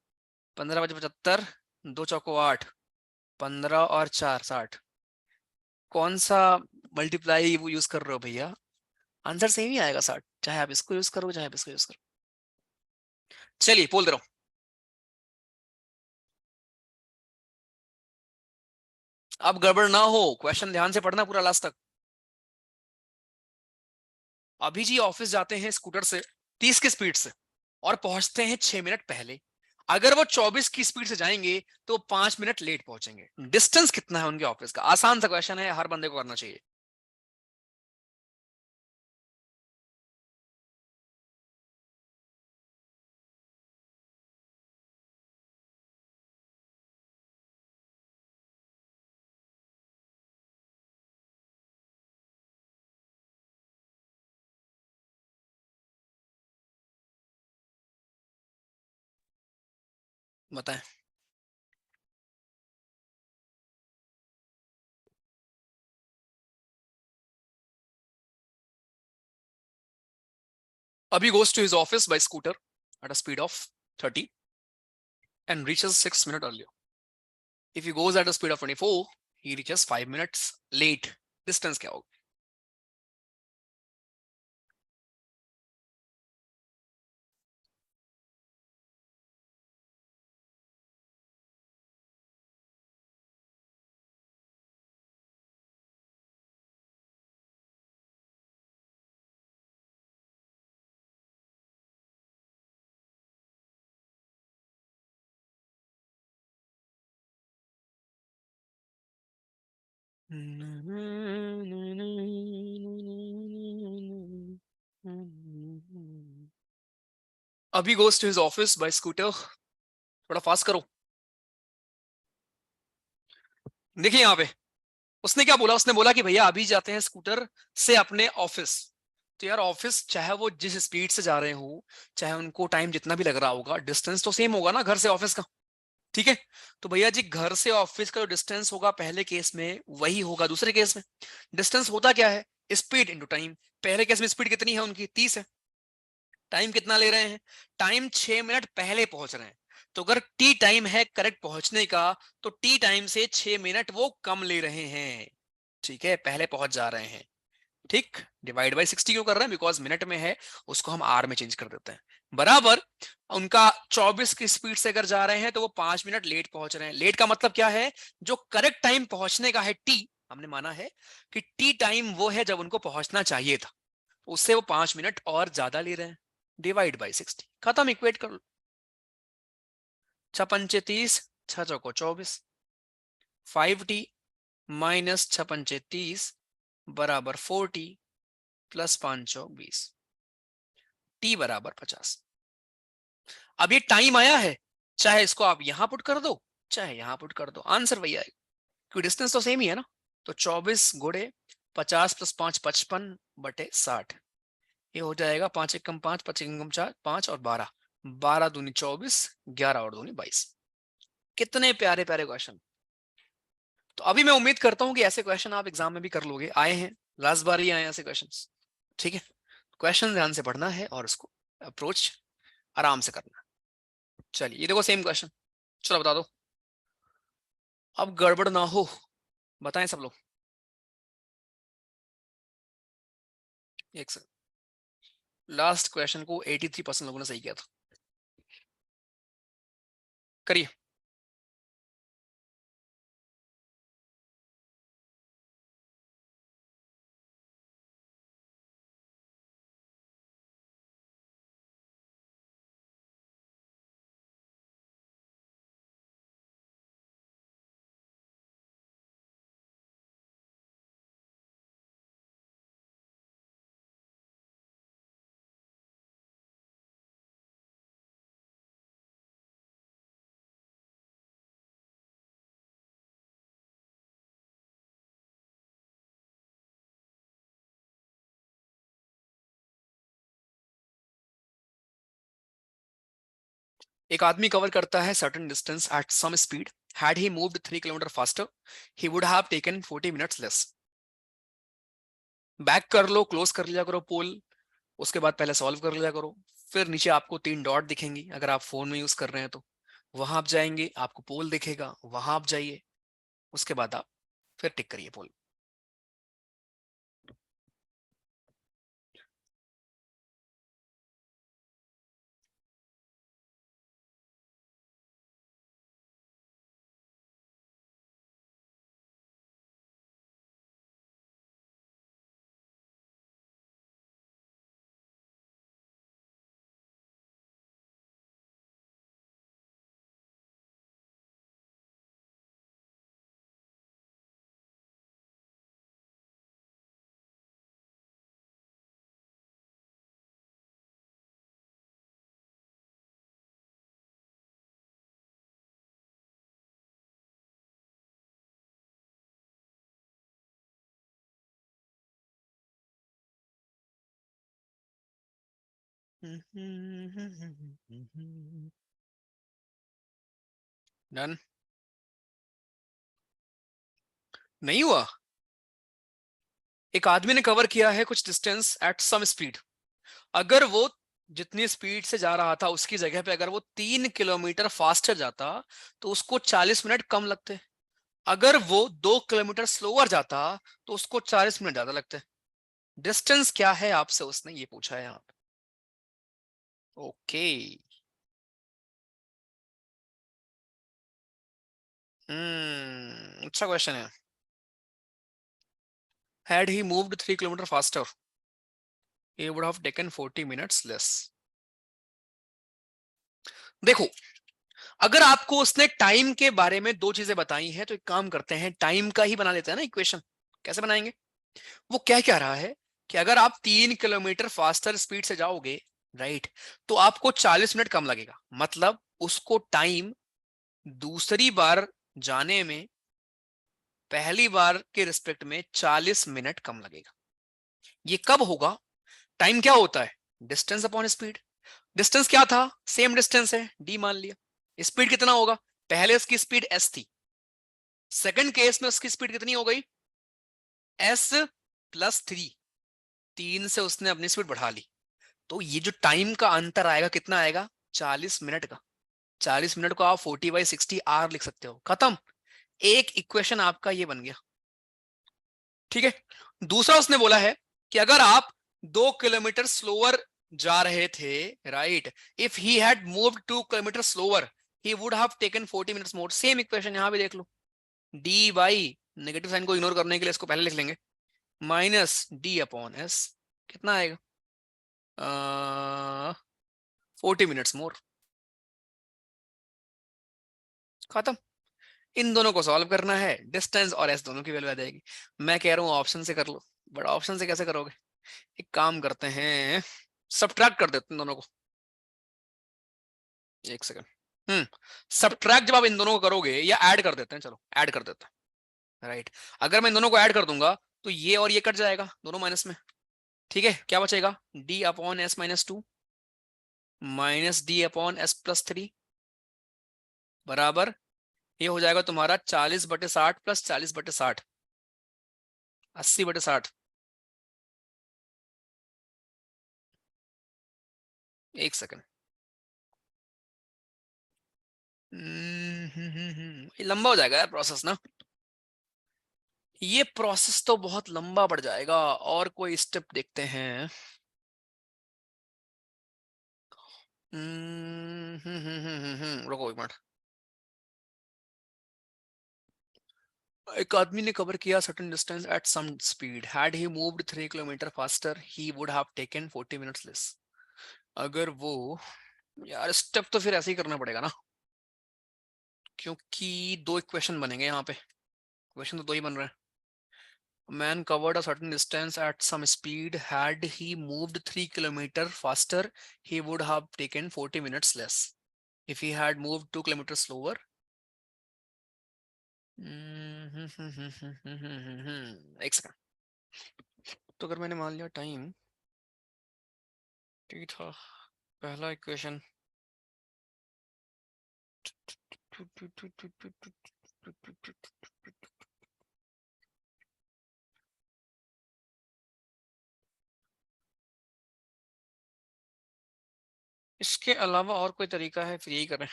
15×5 = 75, 2 चौको 8, 15 और 4 60, कौन सा मल्टीप्लाई वो यूज कर रहे हो भैया, आंसर सेम ही आएगा 60, चाहे आप इसको यूज करो चाहे आप इसको यूज करो। चलिए बोल दे रहा हूं। अब गड़बड़ ना हो, क्वेश्चन ध्यान से पढ़ना पूरा लास्ट तक। अभी जी ऑफिस जाते हैं स्कूटर से 30 की स्पीड से, और पहुंचते हैं 6 मिनट पहले। अगर वो 24 की स्पीड से जाएंगे तो 5 मिनट लेट पहुंचेंगे। डिस्टेंस कितना है उनके ऑफिस का, आसान सा क्वेश्चन है, हर बंदे को करना चाहिए। बताएं। Abhi goes to his office by scooter at a speed of 30 and reaches 6 minutes earlier. If he goes at a speed of 24, he reaches 5 minutes late. Distance क्या होगा। Abhi goes to his office by scooter, थोड़ा fast करो। देखिए यहाँ पे उसने क्या बोला, उसने बोला कि भैया अभी जाते हैं स्कूटर से अपने ऑफिस। तो यार ऑफिस चाहे वो जिस स्पीड से जा रहे हो, चाहे उनको टाइम जितना भी लग रहा होगा, डिस्टेंस तो सेम होगा ना घर से ऑफिस का। ठीक है। तो भैया जी घर से ऑफिस का जो डिस्टेंस होगा पहले केस में वही होगा दूसरे केस में। डिस्टेंस होता क्या है, स्पीड इंटू टाइम। पहले केस में स्पीड कितनी है उनकी, 30 है। टाइम कितना ले रहे हैं, टाइम 6 मिनट पहले पहुंच रहे हैं। तो अगर टी टाइम है करेक्ट पहुंचने का, तो टी टाइम से 6 मिनट वो कम ले रहे हैं। ठीक है, पहले पहुंच जा रहे हैं। ठीक, डिवाइड बाई 60 क्यों कर रहे हैं, बिकॉज मिनट में है, उसको हम आर में चेंज कर देते हैं। बराबर, उनका 24 की स्पीड से अगर जा रहे हैं तो वो 5 मिनट लेट पहुंच रहे हैं। लेट का मतलब क्या है, जो करेक्ट टाइम पहुंचने का है टी, हमने माना है कि टी टाइम वो है जब उनको पहुंचना चाहिए था, उससे वो 5 मिनट और ज्यादा ले रहे हैं। डिवाइड बाई 60, खत्म, इक्वेट कर लो। 6×5 = 30, 6×4 = 24, 5t minus 6×5 = 4t plus 5×4 = 20, T बराबर 50। अब ये टाइम आया है, चाहे इसको आप यहां पुट कर दो चाहे यहां पुट कर दो, आंसर वही आएगा, क्योंकि डिस्टेंस तो सेम ही है ना। तो 24 गुड़े 50 + 5 = 55/60, ये हो जाएगा 5×1 = 5, 5×1 = 4, 5 और 12, 12 दूनी 24, 11 और दूनी 22। कितने प्यारे प्यारे क्वेश्चन। तो अभी मैं उम्मीद करता हूं कि ऐसे क्वेश्चन आप एग्जाम में भी कर लोगे, आए हैं लास्ट बार ही आए ऐसे क्वेश्चंस, ठीक है। क्वेश्चन ध्यान से पढ़ना है और उसको अप्रोच आराम से करना है। चलिए ये देखो सेम क्वेश्चन, चलो बता दो। अब गड़बड़ ना हो, बताएं सब लोग। एक सेकंड, लास्ट क्वेश्चन को 83% लोगों ने सही किया था। करिए। एक आदमी कवर करता है certain distance at some speed, had he moved 3 kilometre faster he would have taken 40 minutes less. Back कर लो, क्लोज कर लिया करो पोल, उसके बाद पहले सॉल्व कर लिया करो। फिर नीचे आपको 3 डॉट दिखेंगी, अगर आप फोन में यूज कर रहे हैं तो वहां आप जाएंगे, आपको पोल दिखेगा, वहां आप जाइए, उसके बाद आप फिर टिक करिए पोल। डन। नहीं हुआ। एक आदमी ने कवर किया है कुछ डिस्टेंस एट सम स्पीड, अगर वो जितनी स्पीड से जा रहा था उसकी जगह पे अगर वो 3 किलोमीटर फास्टर जाता तो उसको 40 मिनट कम लगते। अगर वो 2 किलोमीटर स्लोअर जाता तो उसको 40 मिनट ज्यादा लगते। डिस्टेंस क्या है आपसे उसने ये पूछा है यहाँ पे। ओके। अच्छा क्वेश्चन है। Had he moved 3 kilometer faster, he would have taken 40 minutes less. देखो, अगर आपको उसने टाइम के बारे में दो चीजें बताई हैं तो एक काम करते हैं, टाइम का ही बना लेते हैं ना इक्वेशन। कैसे बनाएंगे? वो क्या रहा है कि अगर आप 3 किलोमीटर फास्टर स्पीड से जाओगे, राइट, तो आपको 40 मिनट कम लगेगा, मतलब उसको टाइम दूसरी बार जाने में पहली बार के रिस्पेक्ट में 40 मिनट कम लगेगा। ये कब होगा? टाइम क्या होता है? Distance upon speed. डिस्टेंस क्या था? सेम डिस्टेंस है, डी मान लिया। स्पीड कितना होगा? पहले उसकी स्पीड एस थी, सेकंड केस में उसकी स्पीड कितनी हो गई? S plus 3। 3 से उसने अपनी स्पीड बढ़ा ली, तो ये जो टाइम का अंतर आएगा कितना आएगा? 40 मिनट का। 40 मिनट को आप 40/60 आर लिख सकते हो, खत्म। एक इक्वेशन आपका ये बन गया, ठीक है। दूसरा उसने बोला है कि अगर आप 2 किलोमीटर स्लोअर जा रहे थे, right, if he had moved 2 kilometre slower he would have taken 40 minutes more. Same equation यहां भी देख लो, डी बाई, नेगेटिव साइन को इग्नोर करने के लिए इसको पहले लिख लेंगे, माइनस डी अपॉन एस। कितना आएगा? 40 मिनट्स मोर। खत्म। इन दोनों को सॉल्व करना है, डिस्टेंस और एस दोनों की वैल्यू आ जाएगी। मैं कह रहा हूं ऑप्शन से कर लो, बट ऑप्शन से कैसे करोगे? एक काम करते हैं, सब्ट्रैक्ट कर देते हैं दोनों को। एक सेकंड। सब्ट्रैक्ट जब आप इन दोनों को करोगे, या ऐड कर देते हैं, चलो ऐड कर देते हैं, राइट। अगर मैं इन दोनों को ऐड कर दूंगा तो ये और ये कट जाएगा, दोनों माइनस में, ठीक है। क्या बचेगा? D upon S minus 2 minus D upon S plus 3 बराबर, ये हो जाएगा तुम्हारा 40/60 प्लस 40/60, 80/60। एक सेकंड। ये लंबा हो जाएगा यार प्रोसेस ना। ये प्रोसेस तो बहुत लंबा पड़ जाएगा, और कोई स्टेप देखते हैं। रुको एक मिनट। एक आदमी ने कवर किया certain distance at some speed, had he moved 3 kilometre faster he would have taken 40 minutes less. अगर वो, यार स्टेप तो फिर ऐसे ही करना पड़ेगा ना, क्योंकि दो इक्वेशन बनेंगे यहाँ पे। क्वेश्चन तो दो ही बन रहे हैं। Man covered a certain distance at some speed. Had he moved 3 kilometers faster, he would have taken 40 minutes less. If he had moved 2 kilometers slower, एक सेकंड। तो अगर मैंने मान लिया टाइम ठीक था, पहला इक्वेशन इसके अलावा और कोई तरीका है, फिर यही करें।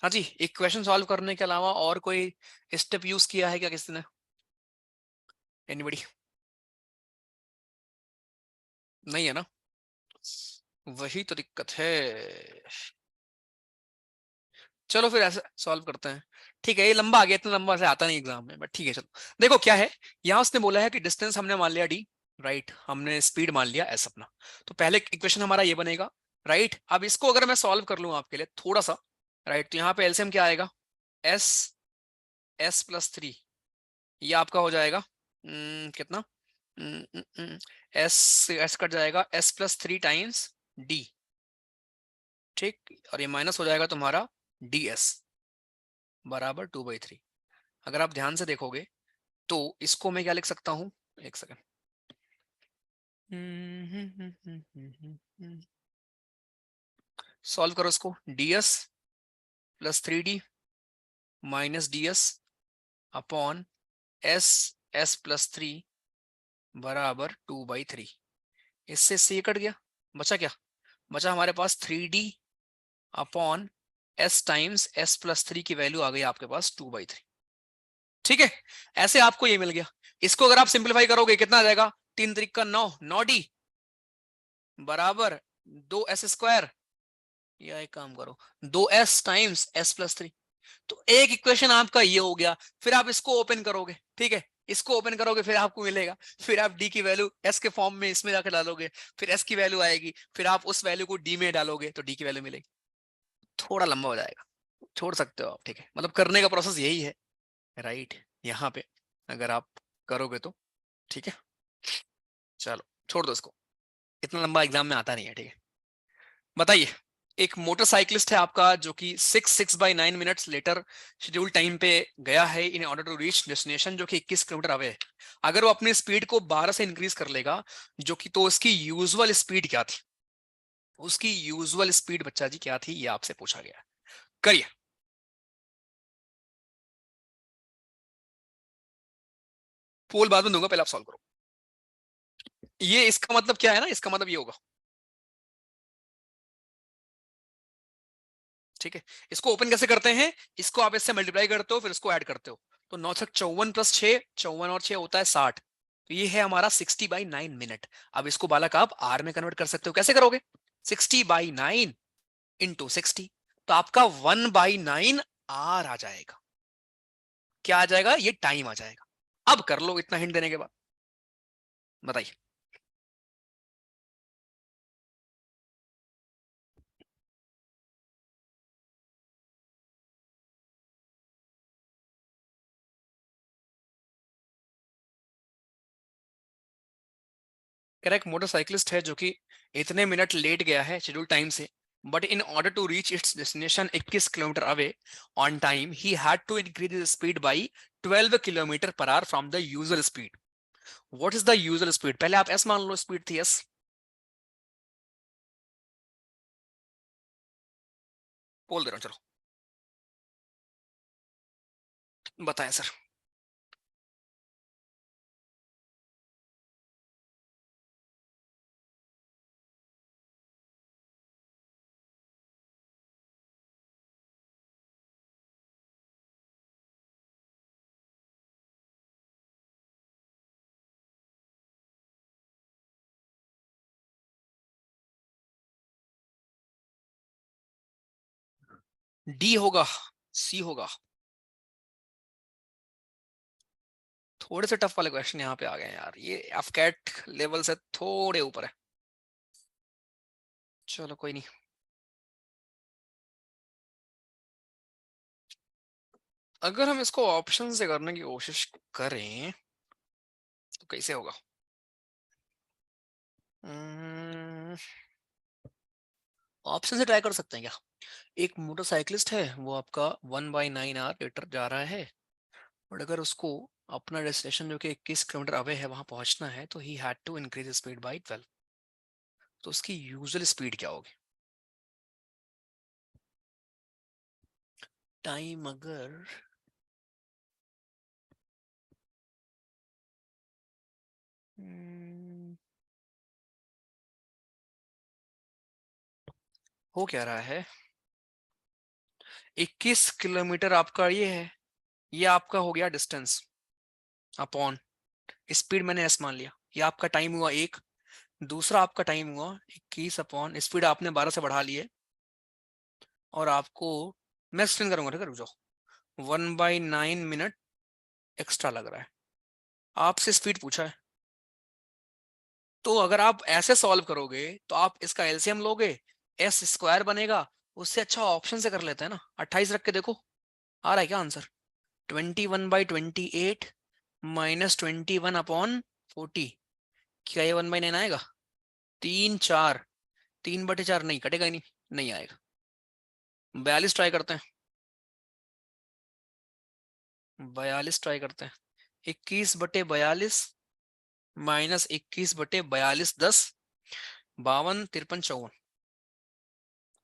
हाँ जी, इक्वेशन सॉल्व करने के अलावा और कोई स्टेप यूज किया है क्या किसी ने? एनीबडी? नहीं है ना, वही तो दिक्कत है। चलो फिर ऐसे सॉल्व करते हैं। ठीक है, ये लंबा आ गया, इतना लंबा से आता नहीं एग्जाम में, बट ठीक है चलो। देखो क्या है, यहाँ उसने बोला है कि डिस्टेंस हमने मान लिया डी, राइट, हमने स्पीड मान लिया एस अपना। तो पहले इक्वेशन हमारा ये बनेगा, राइट। अब इसको अगर मैं सॉल्व कर लूँ आपके लिए थोड़ा सा, राइट, तो यहाँ पे एलसीएम क्या आएगा, एस, एस प्लस थ्री, ये आपका हो जाएगा कितना, एस से एस कट जाएगा, S plus three times D, ठीक, और ये माइनस हो जाएगा तुम्हारा डी एस बराबर 2/3। अगर आप ध्यान से देखोगे तो इसको मैं क्या लिख सकता हूं, एक सेकंड, सॉल्व करो इसको, ds plus 3d minus ds upon S, S plus three बराबर 2/3। इससे ये कट गया, बचा क्या, बचा हमारे पास 3d upon S times S plus three की वैल्यू आ गई आपके पास 2/3। ठीक है, ऐसे आपको ये मिल गया। इसको अगर आप सिंप्लीफाई करोगे कितना आ जाएगा, 3 3 9, 9d बराबर 2s², या एक काम करो 2s times S plus three. तो एक इक्वेशन आपका ये हो गया। फिर आप इसको ओपन करोगे, ठीक है, इसको ओपन करोगे फिर आपको मिलेगा, फिर आप डी की वैल्यू एस के फॉर्म में इसमें जाकर डालोगे, फिर एस की वैल्यू आएगी, फिर आप उस वैल्यू को डी में डालोगे तो डी की वैल्यू मिलेगी। थोड़ा लंबा हो जाएगा, छोड़ सकते हो आप, ठीक है, मतलब करने का प्रोसेस यही है, राइट, यहाँ पे अगर आप करोगे तो, ठीक है। चलो छोड़ दो इसको, इतना लंबा एग्जाम में आता नहीं है, ठीक है। बताइए, एक मोटरसाइकिलिस्ट है आपका जो कि 6/9 मिनट्स लेटर शेड्यूल टाइम पे गया है in order to reach destination, जो कि 21 किलोमीटर अवे है। अगर वो अपनी स्पीड को 12 से इंक्रीज कर लेगा, जो कि, तो उसकी यूजुअल स्पीड क्या थी, उसकी यूजुअल स्पीड बच्चा जी क्या थी, ये आपसे पूछा गया। करिए। पोल बाद में दूंगा, पहले आप सॉल्व करो। ये इसका मतलब क्या है ना, इसका मतलब ये होगा, ठीक है। इसको ओपन कैसे करते हैं, इसको आप इससे मल्टीप्लाई करते हो फिर इसको ऐड करते हो, तो 9 54 प्लस 6, 54 और 6 होता है 60। तो ये है हमारा 60/9 मिनट। अब इसको बालक आप आर में कन्वर्ट कर सकते हो, कैसे करोगे, 60/9 इंटू 60, तो आपका 1/9 आर आ जाएगा। क्या आ जाएगा, ये टाइम आ जाएगा। अब कर लो इतना हिंट देने के बाद, बताइए। करेक्ट, मोटरसाइकिलिस्ट है जो कि इतने मिनट लेट गया है शेड्यूल टाइम से, but in order to reach its destination 21 kilometre away on time he had to increase his speed by 12 kilometre per hour from the usual speed. What is the usual speed, पहले आप S मान लो, speed थी S. बोल दे रहा हूं, चलो बताएं sir. D होगा, सी होगा? थोड़े से टफ वाले क्वेश्चन यहाँ पे आ गए यार, ये एफकेट लेवल से थोड़े ऊपर है। चलो कोई नहीं। अगर हम इसको ऑप्शन से करने की कोशिश करें तो कैसे होगा? ऑप्शन से ट्राई कर सकते हैं क्या? एक मोटरसाइकिलिस्ट है, वो आपका 1/9 आवर जा रहा है, और अगर उसको अपना डेस्टिनेशन जो कि 21 किलोमीटर अवे है वहां पहुंचना है, तो he had to increase speed by 12। तो उसकी यूजुअल स्पीड क्या होगी? टाइम अगर हो क्या रहा है, 21 किलोमीटर आपका ये है, ये आपका हो गया डिस्टेंस अपॉन स्पीड, मैंने एस मान लिया। ये आपका टाइम हुआ एक, दूसरा आपका टाइम हुआ 21 अपॉन स्पीड आपने 12 से बढ़ा लिए, और आपको मैं एक्सप्लेन करूंगा, ठीक है, रुक जाओ। 1/9 मिनट एक्स्ट्रा लग रहा है, आपसे स्पीड पूछा है। तो अगर आप ऐसे सॉल्व करोगे तो आप इसका एलसीएम लोगे, एस स्क्वायर बनेगा। उससे अच्छा ऑप्शन से कर लेते हैं ना, 28 रख के देखो, आ रहा है क्या आंसर? 21/28 माइनस 21/40। क्या ये 1/9 आएगा? 3/4, 3/4 नहीं कटेगा ही नहीं, नहीं आएगा। 42 ट्राई करते हैं, 42 ट्राई करते हैं। 21/42 माइनस 21/42 10, 52, 53, 54।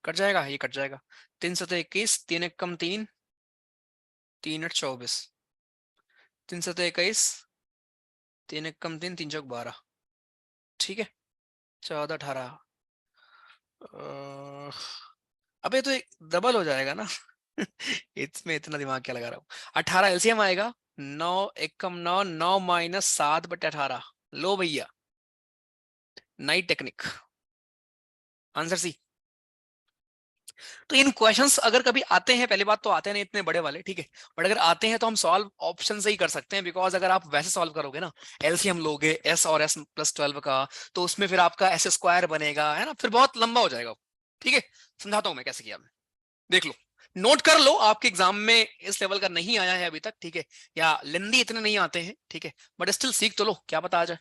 कट जाएगा, ये कट जाएगा। 3 7 21, 3 1 कम 3, 3 8 24, 3 7 21, 3 1 कम 3, 3 चौक 12। ठीक है, 14 18। अबे तो एक डबल हो जाएगा ना। इसमें इतना दिमाग क्या लगा रहा हूँ। 18 एलसीएम आएगा, 9 1 कम 9, 9 - 7/18। लो भैया, नाइट टेक्निक, आंसर सी। तो इन क्वेश्चंस अगर कभी आते हैं, पहली बात तो आते नहीं इतने बड़े वाले, ठीक है, बट अगर आते हैं तो हम सॉल्व ऑप्शन से ही कर सकते हैं, बिकॉज अगर आप वैसे सॉल्व करोगे ना, एलसीएम लोगे एस और एस प्लस 12 का, तो उसमें फिर आपका एस स्क्वायर बनेगा, है ना, फिर बहुत लंबा हो जाएगा। ठीक है, समझाता हूं मैं कैसे किया। मैं देख लो, नोट कर लो, आपके एग्जाम में इस लेवल का नहीं आया है अभी तक, ठीक है, या लेंदी इतने नहीं आते हैं, ठीक है, बट स्टिल सीख तो लो, क्या पता आ जाए।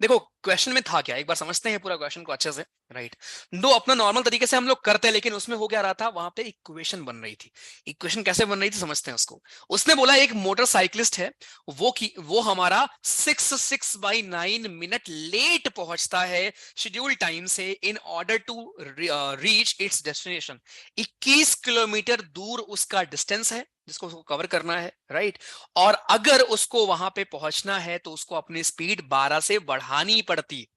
देखो क्वेश्चन में था क्या, एक बार समझते हैं पूरा क्वेश्चन को अच्छे से। राइट, दो अपना नॉर्मल तरीके से हम लोग करते हैं, लेकिन उसमें हो क्या रहा था, वहां पे इक्वेशन बन रही थी। इक्वेशन कैसे बन रही थी समझते हैं उसको। उसने बोला एक मोटरसाइकिलिस्ट है, वो हमारा 6/9 मिनट लेट पहुंचता है शेड्यूल टाइम से, in order to reach its destination. 21 kilometre दूर उसका डिस्टेंस है जिसको उसको कवर करना है, राइट। और अगर उसको वहां पे पहुंचना है तो उसको अपनी स्पीड 12 से बढ़ानी पड़ती।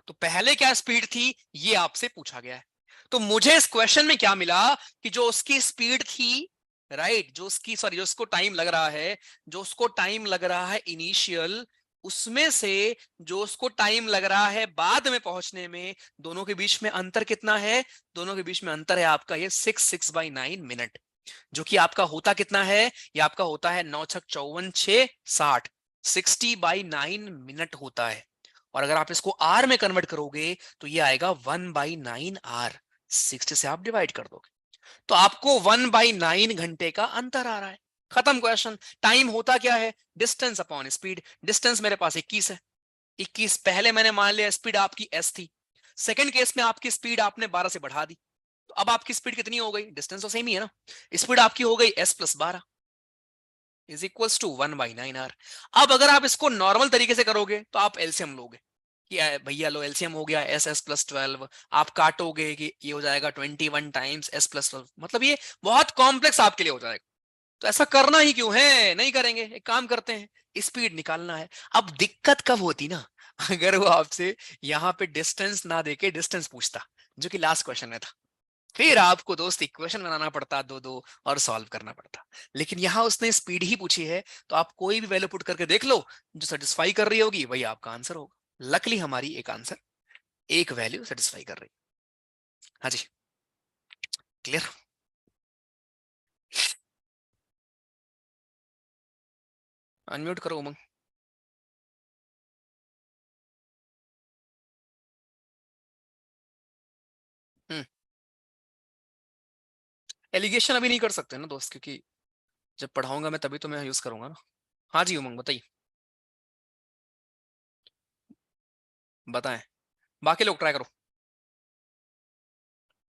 तो पहले क्या स्पीड थी ये आपसे पूछा गया है। तो मुझे इस क्वेश्चन में क्या मिला कि जो उसकी स्पीड थी, राइट, जो उसकी सॉरी जो उसको टाइम लग रहा है, जो उसको टाइम लग रहा है इनिशियल, उसमें से जो उसको टाइम लग रहा है बाद में पहुंचने में, दोनों के बीच में अंतर कितना है? दोनों के बीच में अंतर है आपका ये 6/9 मिनट, जो कि आपका होता कितना है? ये आपका होता है 9 × 6 = 54, 60, 60/9 मिनट होता है। और अगर आप इसको आर में कन्वर्ट करोगे तो ये आएगा 1/9 आर। 60 से आप डिवाइड कर दोगे तो आपको 1/9 घंटे का अंतर आ रहा है। खत्म क्वेश्चन। टाइम होता क्या है? Distance upon speed. डिस्टेंस मेरे पास 21 है, 21 पहले मैंने मान लिया स्पीड आपकी एस थी। सेकंड केस में आपकी स्पीड आपने 12 से बढ़ा दी, तो अब आपकी स्पीड कितनी हो गई? डिस्टेंस तो सेम ही है ना, स्पीड आपकी हो गई s + 12 is equals to 1/9 R. अब अगर आप इसको नॉर्मल तरीके से करोगे तो आप एलसीएम लोगे कि भैया लो एलसीएम हो गया s + 12, आप काटोगे कि ये हो जाएगा 21 टाइम्स s + 12, मतलब ये बहुत कॉम्प्लेक्स आपके लिए हो जाएगा। तो ऐसा करना ही क्यों है, नहीं करेंगे। एक काम करते हैं, स्पीड निकालना है। अब दिक्कत कब होती ना, अगर वो आपसे यहाँ पे डिस्टेंस ना देके डिस्टेंस पूछता, जो कि लास्ट क्वेश्चन में था, फिर आपको दोस्त इक्वेशन बनाना पड़ता दो दो और सॉल्व करना पड़ता। लेकिन यहां उसने स्पीड ही पूछी है, तो आप कोई भी वैल्यू पुट करके देख लो, जो सेटिस्फाई कर रही होगी वही आपका आंसर होगा। लकली हमारी एक आंसर, एक वैल्यू सेटिस्फाई कर रही। हाँ जी, क्लियर। अनम्यूट करो उमंग। एलिगेशन अभी नहीं कर सकते ना दोस्त, क्योंकि जब पढ़ाऊंगा मैं तभी तो मैं यूज करूंगा ना। हाँ जी उमंग बताइए। बताएं, बाकी लोग ट्राई करो।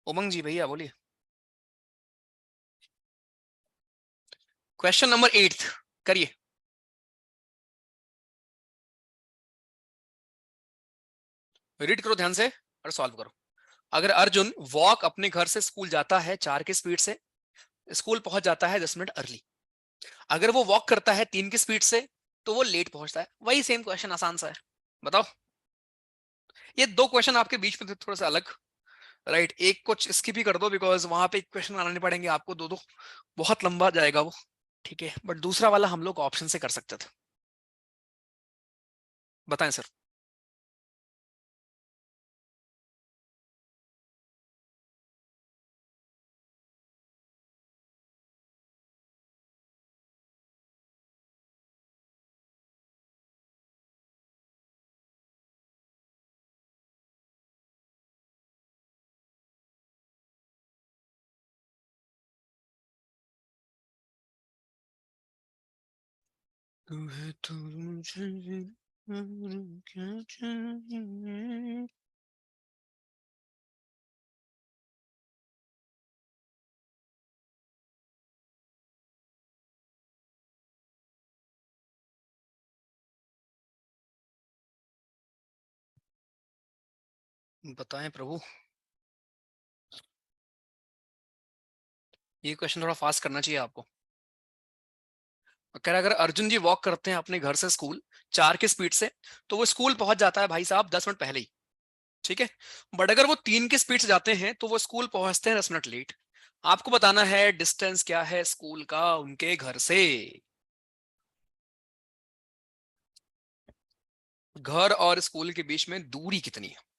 उमंग जी भैया बोलिए। क्वेश्चन नंबर 8 करिए। रीड करो ध्यान से और सॉल्व करो। अगर अर्जुन वॉक अपने घर से स्कूल जाता है 4 की स्पीड से, स्कूल पहुंच जाता है 10 मिनट अर्ली। अगर वो वॉक करता है 3 की स्पीड से, तो वो लेट पहुंचता है। वही सेम क्वेश्चन, आसान सा है। बताओ। ये दो क्वेश्चन आपके बीच में थे थोड़ा सा अलग। राइट, एक कुछ स्किप ही कर दो, बिकॉज वहां पे क्वेश्चन बनाने पड़ेंगे आपको दो दो, बहुत लंबा जाएगा वो। ठीक है, बट दूसरा वाला हम लोग ऑप्शन से कर सकते थे। बताएं सर। तू है तो मुझे क्या चाहिए। बताएं प्रभु। ये क्वेश्चन थोड़ा फास्ट करना चाहिए आपको। कह रहा अगर अर्जुन जी वॉक करते हैं अपने घर से स्कूल 4 की स्पीड से, तो वो स्कूल पहुंच जाता है भाई साहब 10 मिनट पहले ही। ठीक है, बट अगर वो 3 की स्पीड से जाते हैं तो वो स्कूल पहुंचते हैं 10 मिनट लेट। आपको बताना है डिस्टेंस क्या है स्कूल का उनके घर से। घर और स्कूल के बीच में दूरी कितनी है।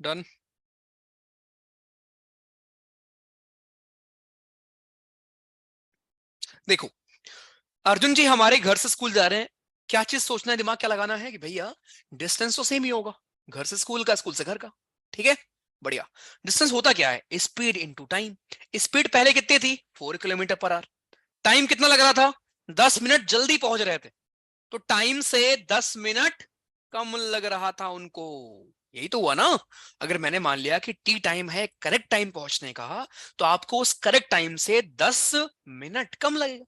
डन। देखो, अर्जुन जी हमारे घर से स्कूल जा रहे हैं। क्या चीज सोचना है, दिमाग क्या लगाना है कि भैया डिस्टेंस तो सेम ही होगा, घर से स्कूल का, स्कूल से घर का। ठीक है, बढ़िया। डिस्टेंस होता क्या है, स्पीड इनटू टाइम। स्पीड पहले कितनी थी, 4 किलोमीटर पर आवर। टाइम कितना लग रहा था, 10 मिनट जल्दी पहुंच रहे थे, तो टाइम से 10 मिनट कम लग रहा था उनको। यही तो हुआ ना। अगर मैंने मान लिया कि टी टाइम है करेक्ट टाइम पहुंचने का, तो आपको उस करेक्ट टाइम से 10 मिनट कम लगेगा।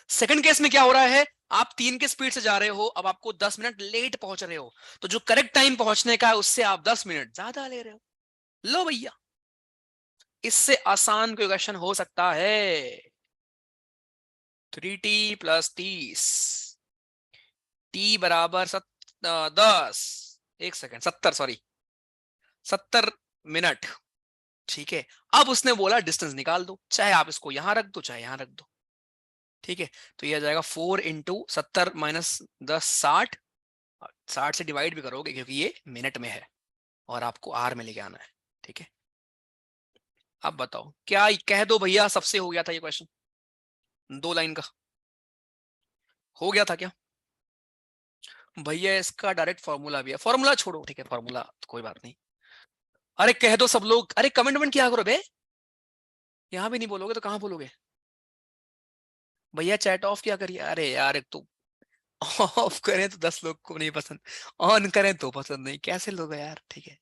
सेकंड केस में क्या हो रहा है, आप 3 के स्पीड से जा रहे हो, अब आपको 10 मिनट लेट पहुंच रहे हो, तो जो करेक्ट टाइम पहुंचने का है उससे आप 10 मिनट ज्यादा ले रहे हो। लो भैया, इससे आसान कोई क्वेश्चन हो सकता है। 3t+30, टी बराबर 10, 1 सेकेंड, 70, सॉरी 70 मिनट। ठीक है, अब उसने बोला डिस्टेंस निकाल दो, चाहे आप इसको यहां रख दो चाहे यहां रख दो। ठीक है, तो ये आ जाएगा 4 × 70 - 10, 60। 60 से डिवाइड भी करोगे क्योंकि ये मिनट में है और आपको आर में लेके आना है। ठीक है, अब बताओ क्या कह दो भैया, सबसे हो गया था ये क्वेश्चन, 2 लाइन का हो गया था क्या। भैया इसका डायरेक्ट फॉर्मूला भी है, फॉर्मूला छोड़ो, ठीक है फॉर्मूला तो कोई बात नहीं। अरे कह दो सब लोग, अरे कमेंट वमेंट क्या करो बे, यहां भी नहीं बोलोगे तो कहां बोलोगे। भैया चैट ऑफ क्या करिए, अरे यार एक तो ऑफ करें तो 10 लोग को नहीं पसंद, ऑन करें तो पसंद नहीं, कैसे लोग हैं यार। ठीक है,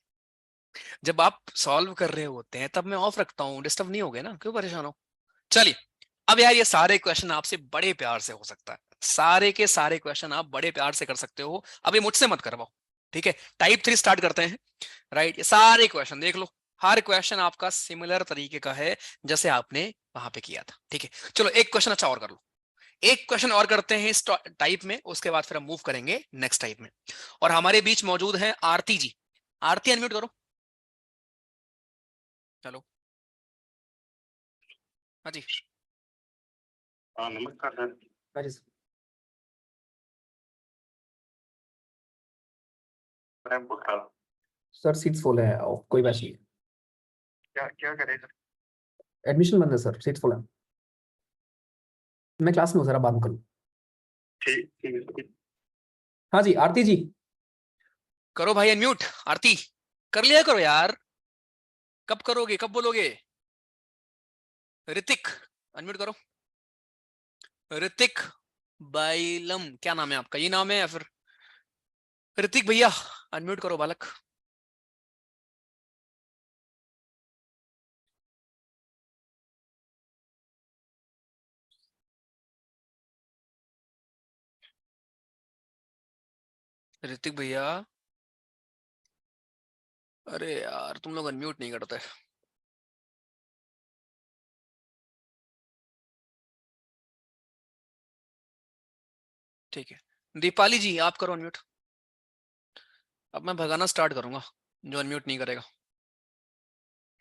जब आप सॉल्व कर रहे होते हैं तब मैं ऑफ रखता हूँ, डिस्टर्ब नहीं हो गए ना, क्यों परेशान हो। चलिए, अब यार ये सारे क्वेश्चन आपसे बड़े प्यार से हो सकता है, सारे के सारे क्वेश्चन आप बड़े प्यार से कर सकते हो, अभी मुझसे मत करवाओ। ठीक है, टाइप 3 स्टार्ट करते हैं। राइट, ये सारे क्वेश्चन देख लो, हर क्वेश्चन आपका सिमिलर तरीके का है जैसे आपने वहां पे किया था। ठीक है, चलो एक क्वेश्चन अच्छा और कर लो, एक क्वेश्चन और करते हैं इस टाइप में, उसके बाद फिर हम मूव करेंगे नेक्स्ट टाइप में। और हमारे बीच मौजूद है आरती जी। आरती अनम्यूट करो। चलो, हाँ जी। हाँ नमस्कार सर। हाँ जी सर। मैं पूछ रहा हूँ, सर सीट्स फुल है, कोई बैच नहीं है। क्या क्या करें सर? एडमिशन बंद है सर, सीट्स फुल है। मैं क्लास में हूँ सर, आप बात करो। ठीक ठीक है ठीक। हाँ जी आरती जी। करो भाई अनम्यूट, आरती कर लिया करो यार, कब करोगे, कब बोलोगे? ऋतिक अनम्यूट करो। ऋतिक बाइलम, क्या नाम है आपका, ये नाम है या फिर? ऋतिक भैया अनम्यूट करो बालक। ऋतिक भैया, अरे यार तुम लोग अनम्यूट नहीं करते। ठीक है, दीपाली जी आप करो अनम्यूट। अब मैं भगाना स्टार्ट करूंगा जो अनम्यूट नहीं करेगा।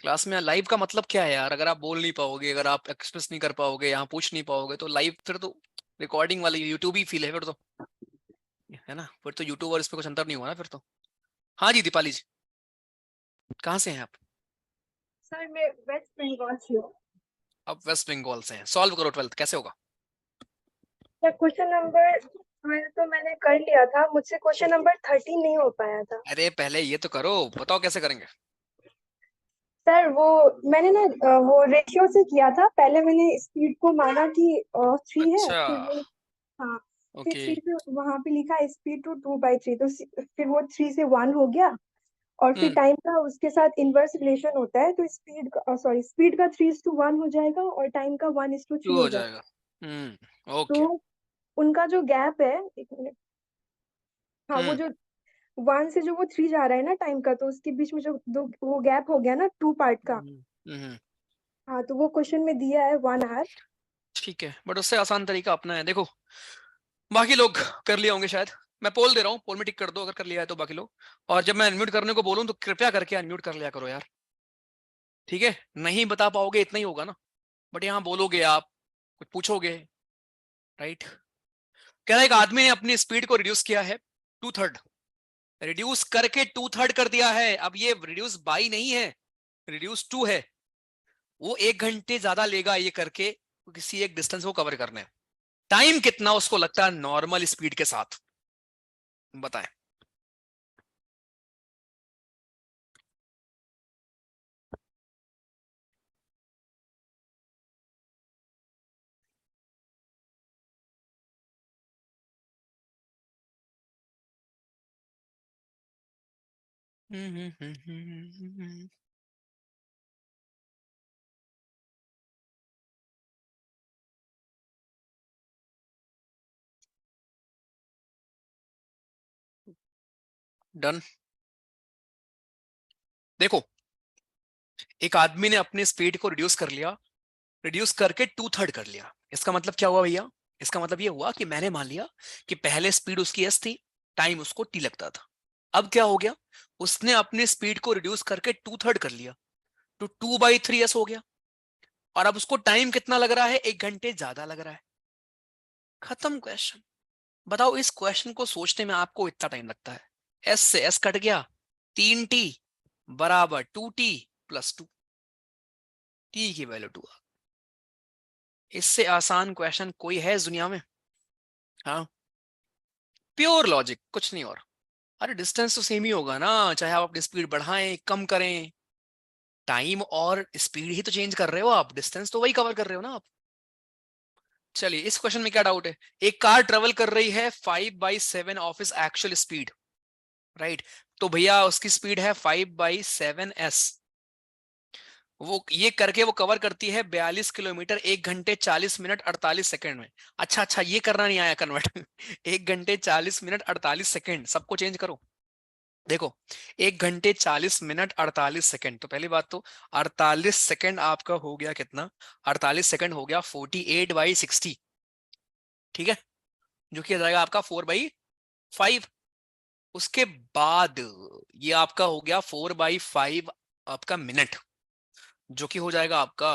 क्लास में लाइव का मतलब क्या है यार? अगर आप बोल नहीं पाओगे, अगर आप एक्सप्रेस नहीं कर पाओगे, यहाँ पूछ नहीं पाओगे, तो लाइव फिर तो रिकॉर्डिंग वाली यूट्यूब ही फील है फिर तो, है ना? फिर तो यूट्यूब और इसमें कुछ अंतर नहीं हुआ ना फिर तो। हाँ जी दीपाली जी, कहाँ से हैं आप? सर मैं वेस्ट बंगाल से हूँ। आप वेस्ट बंगाल से हैं, सॉल्व करो 12th कैसे होगा? सर क्वेश्चन नंबर 12 तो मैंने कर लिया था, मुझसे क्वेश्चन नंबर 13 नहीं हो पाया था। अरे पहले ये तो करो, बताओ कैसे करेंगे। सर वो मैंने ना वो रेशियो से किया था, पहले मैंने स्पीड को माना कि 3 है, अच्छा, फिर वो हाँ फिर ओके। 3 से वहां पे लिखा स्पीड टू 2/3, तो फिर वो 3 से 1 हो गया। और फिर हम्म, टाइम का उसके साथ इनवर्स रिलेशन होता है, तो स्पीड का 3:1 हो जाएगा और टाइम का 1:3 टू हो हो जाएगा। जाएगा। तो ओके। उनका जो गैप है, एक मिनट, हाँ वो हम्म जो 1 से जो वो 3 जा रहा है ना टाइम का, तो उसके बीच में जो दो वो गैप हो गया ना 2 पार्ट का। हम्म, हाँ तो वो क्वेश्चन में दिया है 1 आवर। ठीक है, बट उससे आसान तरीका अपना है, देखो बाकी लोग कर लिए होंगे शायद। मैं पोल दे रहा हूँ, पोल में टिक कर दो अगर कर लिया है तो बाकी लोग। और जब मैं अनम्यूट करने को बोलूँ तो कृपया करके अनम्यूट कर लिया करो यार। ठीक है, नहीं बता पाओगे इतना ही होगा ना, बट यहाँ बोलोगे आप, कुछ पूछोगे, राइट? कह रहा एक आदमी ने अपनी स्पीड को रिड्यूस किया है 2/3, रिड्यूस करके 2/3 कर दिया है। अब ये रिड्यूस बाई नहीं है, रिड्यूस टू है। वो 1 घंटे ज्यादा लेगा ये करके किसी एक डिस्टेंस को कवर करने। टाइम कितना उसको लगता है नॉर्मल स्पीड के साथ, बताएं। डन। देखो, एक आदमी ने अपनी स्पीड को रिड्यूस कर लिया, रिड्यूस करके 2/3 कर लिया। इसका मतलब क्या हुआ भैया? इसका मतलब ये हुआ कि मैंने मान लिया कि पहले स्पीड उसकी एस थी, टाइम उसको टी लगता था। अब क्या हो गया, उसने अपनी स्पीड को रिड्यूस करके 2/3 कर लिया, तो 2/3 हो गया। और अब उसको टाइम कितना लग रहा है? 1 घंटे ज्यादा लग रहा है। खत्म क्वेश्चन। बताओ इस क्वेश्चन को सोचने में आपको इतना टाइम लगता है, एस से एस कट गया, 3t बराबर 2t प्लस 2, टी की वैल्यू 2। इससे आसान क्वेश्चन कोई है इस दुनिया में? हाँ, प्योर लॉजिक, कुछ नहीं और। अरे डिस्टेंस तो सेम ही होगा ना, चाहे आप अपनी स्पीड बढ़ाएं कम करें, टाइम और स्पीड ही तो चेंज कर रहे हो आप, डिस्टेंस तो वही कवर कर रहे हो ना आप। चलिए इस क्वेश्चन में क्या डाउट है? एक कार ट्रेवल कर रही है 5/7 of is actual speed, right? तो भैया उसकी स्पीड है 5/7s। वो ये करके वो कवर करती है 42 किलोमीटर 1 घंटे 40 मिनट 48 सेकंड में। अच्छा अच्छा, ये करना नहीं आया कन्वर्ट 1 घंटे 40 मिनट 48 सेकंड, सबको चेंज करो। देखो 1 घंटे 40 मिनट 48 सेकंड, तो पहली बात तो 48 सेकंड आपका हो गया कितना, 48 सेकंड हो गया 48/60, ठीक है, जो कि आ जाएगा आपका 4/5। उसके बाद ये आपका हो गया 4/5 आपका मिनट, जो कि हो जाएगा आपका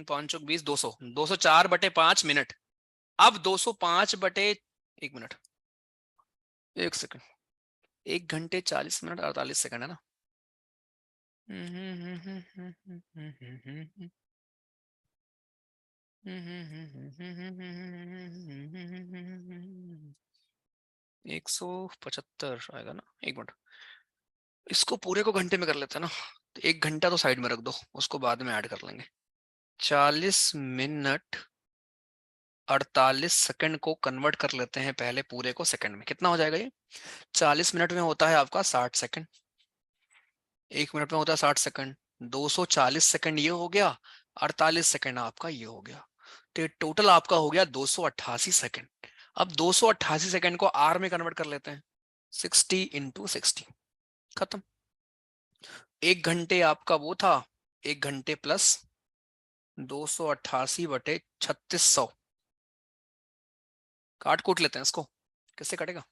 5 20 200, 204/5 मिनट। अब 205 एक मिनट, एक सेकंड, 1 घंटे 40 मिनट 48 सेकंड है ना। एक 175 आएगा ना, एक मिनट, इसको पूरे को घंटे में कर लेते हैं ना, तो 1 घंटा तो साइड में रख दो, उसको बाद में ऐड कर लेंगे। 40 मिनट 48 सेकंड को कन्वर्ट कर लेते हैं पहले पूरे को सेकंड में, कितना हो जाएगा ये, 40 मिनट में होता है आपका 60 सेकंड, 1 मिनट में होता है 60 सेकंड, 240 सेकंड ये हो गया, 48 सेकंड आपका ये हो गया, तो टोटल आपका हो गया 288 सेकंड। अब 288 सेकंड को आर में कन्वर्ट कर लेते हैं, 60 × 60, खत्म। 1 घंटे आपका वो था, 1 घंटे प्लस 288/3600, काट कूट लेते हैं इसको, किससे कटेगा,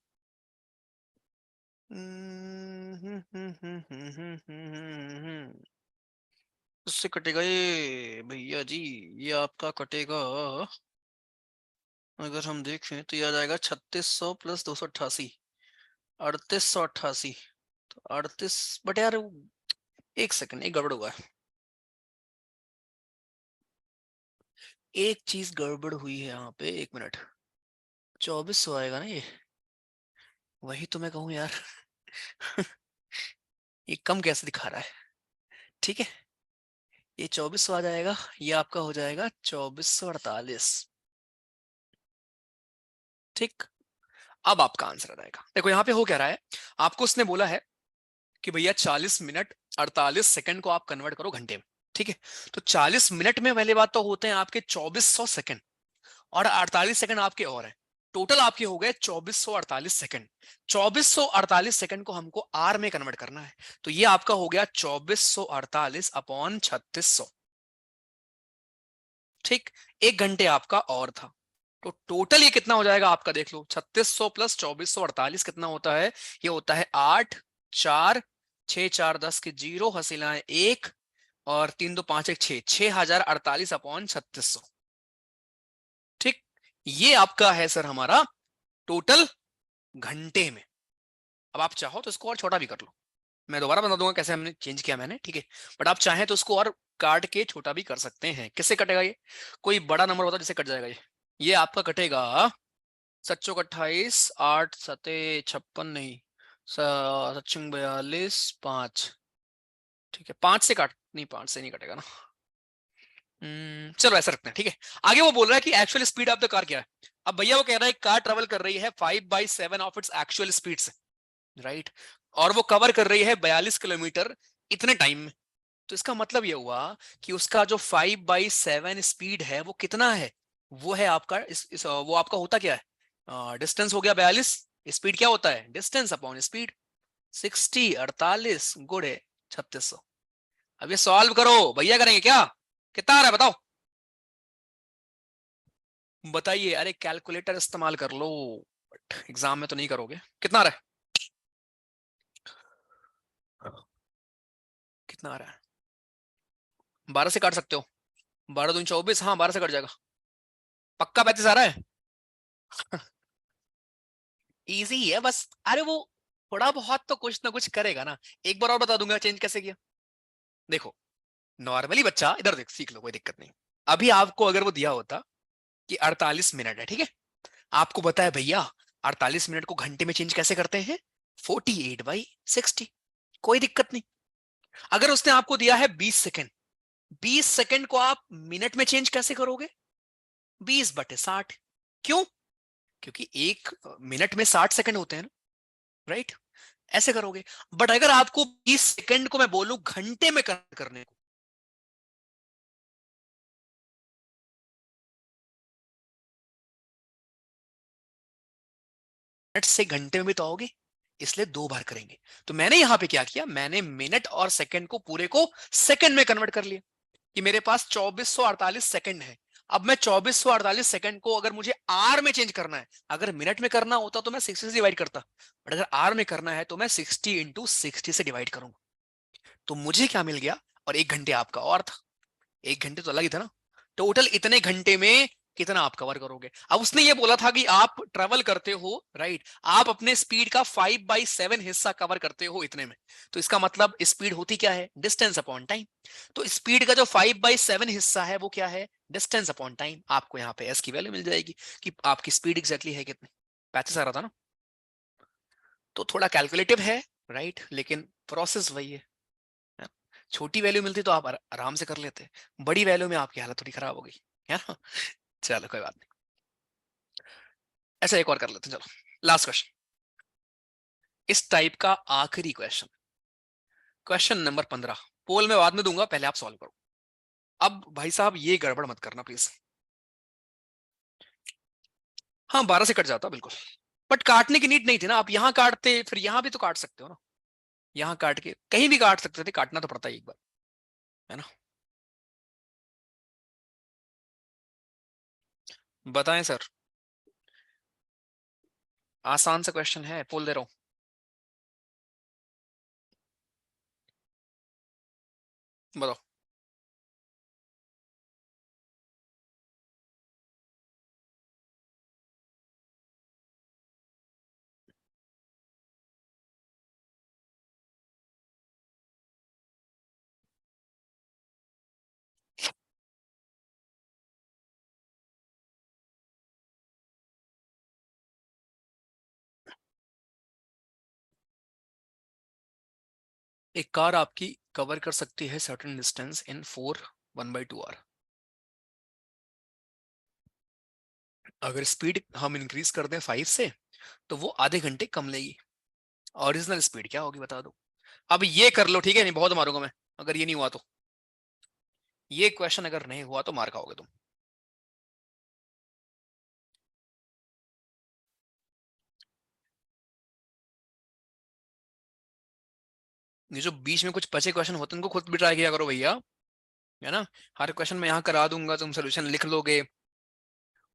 उससे कटेगा ये भैया जी, ये आपका कटेगा, अगर हम देखें तो ये आ जाएगा 3600 + 288, 3888, तो 38, बट यार एक सेकंड, एक गड़बड़ हुआ है, एक चीज गड़बड़ हुई है यहाँ पे, 1 मिनट, 2400 आएगा ना ये, वही तो मैं कहूँ यार। ये कम कैसे दिखा रहा है, ठीक है, ये 2400 आ जाएगा, ये आपका हो जाएगा 2448, ठीक। अब आपका आंसर आ जाएगा, देखो यहाँ पे हो क्या रहा है, आपको उसने बोला है कि भैया 40 मिनट 48 सेकंड को आप कन्वर्ट करो घंटे में, ठीक है, तो 40 मिनट में पहले बात तो होते हैं आपके 2400 सेकंड, और 48 सेकंड आपके और हैं, टोटल आपके हो गए 2448 सेकंड। 2448 सेकंड को हमको आर में कन्वर्ट करना है, तो ये आपका हो गया 2448/3600, ठीक। 1 घंटे आपका और था, तो टोटल ये कितना हो जाएगा आपका, देख लो, 3600 + 2448 कितना होता है, ये होता है 8 4 6 4 10 के 0 हसीलाएं 1 और 3 2 5 1 6, 6048/3600, ठीक। ये आपका है सर हमारा टोटल घंटे में। अब आप चाहो तो इसको और छोटा भी कर लो, मैं दोबारा बता दूंगा कैसे हमने चेंज किया मैंने, ठीक है, बट आप चाहें तो इसको और काट के छोटा भी कर सकते हैं। किससे कटेगा ये, कोई बड़ा नंबर होता जिससे कट जाएगा ये आपका कटेगा 7 × 28 8 7 56 नहीं 7 42 5, ठीक है, 5 से काट नहीं, 5 से नहीं कटेगा ना, चलो ऐसा रखते हैं, ठीक है। आगे वो बोल रहा है कि actual speed of the car क्या है, अब भैया वो कह रहा है कार ट्रेवल कर रही है 5/7 ऑफ इट्स एक्चुअल स्पीड से, राइट, और वो कवर कर रही है 42 किलोमीटर इतने टाइम में, तो इसका मतलब ये हुआ कि उसका जो 5/7 स्पीड है वो कितना है, वो है आपका वो आपका होता क्या है, डिस्टेंस हो गया 42, स्पीड क्या होता है, डिस्टेंस अपॉन स्पीड, 60 48 गुणे 3600। अब ये सॉल्व करो, भैया करेंगे क्या, कितना आ रहा है बताओ, बताइए, अरे कैलकुलेटर इस्तेमाल कर लो, एग्जाम में तो नहीं करोगे, कितना आ रहा है, कितना आ रहा है, 12 से काट सकते हो, 12 दूनी 24, हाँ 12 से कट जाएगा, पक्का 35 आ रहा है। इजी है बस, अरे वो थोड़ा बहुत तो कुछ ना कुछ करेगा ना, एक बार और बता दूंगा चेंज कैसे किया। देखो नॉर्मली बच्चा इधर देख सीख लो, कोई दिक्कत नहीं, अभी आपको अगर वो दिया होता कि 48 मिनट है, ठीक है, आपको बताया भैया 48 मिनट को घंटे में चेंज कैसे करते हैं, 48/60, कोई दिक्कत नहीं। अगर उसने आपको दिया है 20 सेकंड, 20 सेकंड को आप मिनट में चेंज कैसे करोगे, 20/60, क्यों, क्योंकि 1 मिनट में 60 सेकंड होते हैं ना, राइट, ऐसे करोगे। बट अगर आपको 20 सेकंड को मैं बोलूं घंटे में करने को, मिनट से घंटे में भी तो आओगे, इसलिए 2 बार करेंगे। तो मैंने यहां पे क्या किया, मैंने मिनट और सेकंड को पूरे को सेकंड में कन्वर्ट कर लिया कि मेरे पास 2448 सेकंड है। अब मैं 2448 सेकंड को अगर मुझे आर में चेंज करना है, अगर मिनट में करना होता तो मैं 60 से डिवाइड करता, बट अगर आर में करना है तो मैं 60 इंटू 60 से डिवाइड करूंगा। तो मुझे क्या मिल गया, और 1 घंटे आपका और था, 1 घंटे तो अलग ही था ना, टोटल इतने घंटे में कितना आप कवर करोगे। अब उसने ये बोला था कि आप ट्रेवल करते हो, राइट, आप अपने स्पीड का 5/7 हिस्सा कवर करते हो इतने में। तो इसका मतलब स्पीड होती क्या है, डिस्टेंस अपॉन टाइम। तो स्पीड का जो 5/7 हिस्सा है वो क्या है, डिस्टेंस अपॉन टाइम। आपको यहाँ पे एस की वैल्यू मिल जाएगी कि आपकी स्पीड एग्जैक्टली है कितनी, 35 आ रहा था ना। तो थोड़ा कैलकुलेटिव है, राइट, लेकिन प्रोसेस वही है। छोटी वैल्यू मिलती तो आप आराम से कर लेते, बड़ी वैल्यू में आपकी हालत थोड़ी खराब हो गई है ना। चलो कोई बात नहीं, ऐसा एक और कर लेते हैं। चलो लास्ट क्वेश्चन, इस टाइप का आखिरी क्वेश्चन, क्वेश्चन नंबर 15। पोल में बाद में दूंगा, पहले आप सॉल्व करो। अब भाई साहब ये गड़बड़ मत करना प्लीज। हाँ 12 से कट जाता बिल्कुल, बट काटने की नीड नहीं थी ना, आप यहां काटते फिर यहां भी तो काट सकते हो ना, यहां काट के कहीं भी काट सकते थे, काटना तो पड़ता है एक बार, है ना। बताएं सर, आसान सा क्वेश्चन है, पोल दे रहा हूं। बताओ। एक कार आपकी कवर कर सकती है सर्टेन डिस्टेंस इन 4 1/2 आवर। अगर स्पीड हम इंक्रीज कर दें 5 से तो वो आधे घंटे कम लेगी। ओरिजिनल स्पीड क्या होगी बता दो। अब ये कर लो, ठीक है, नहीं बहुत मारूंगा मैं अगर ये नहीं हुआ तो। ये क्वेश्चन अगर नहीं हुआ तो मार खाओगे तुम। ये जो बीच में कुछ बचे क्वेश्चन होते हैं उनको खुद भी ट्राई किया करो भैया, है ना। हर क्वेश्चन में यहाँ करा दूंगा, तुम सोल्यूशन लिख लोगे,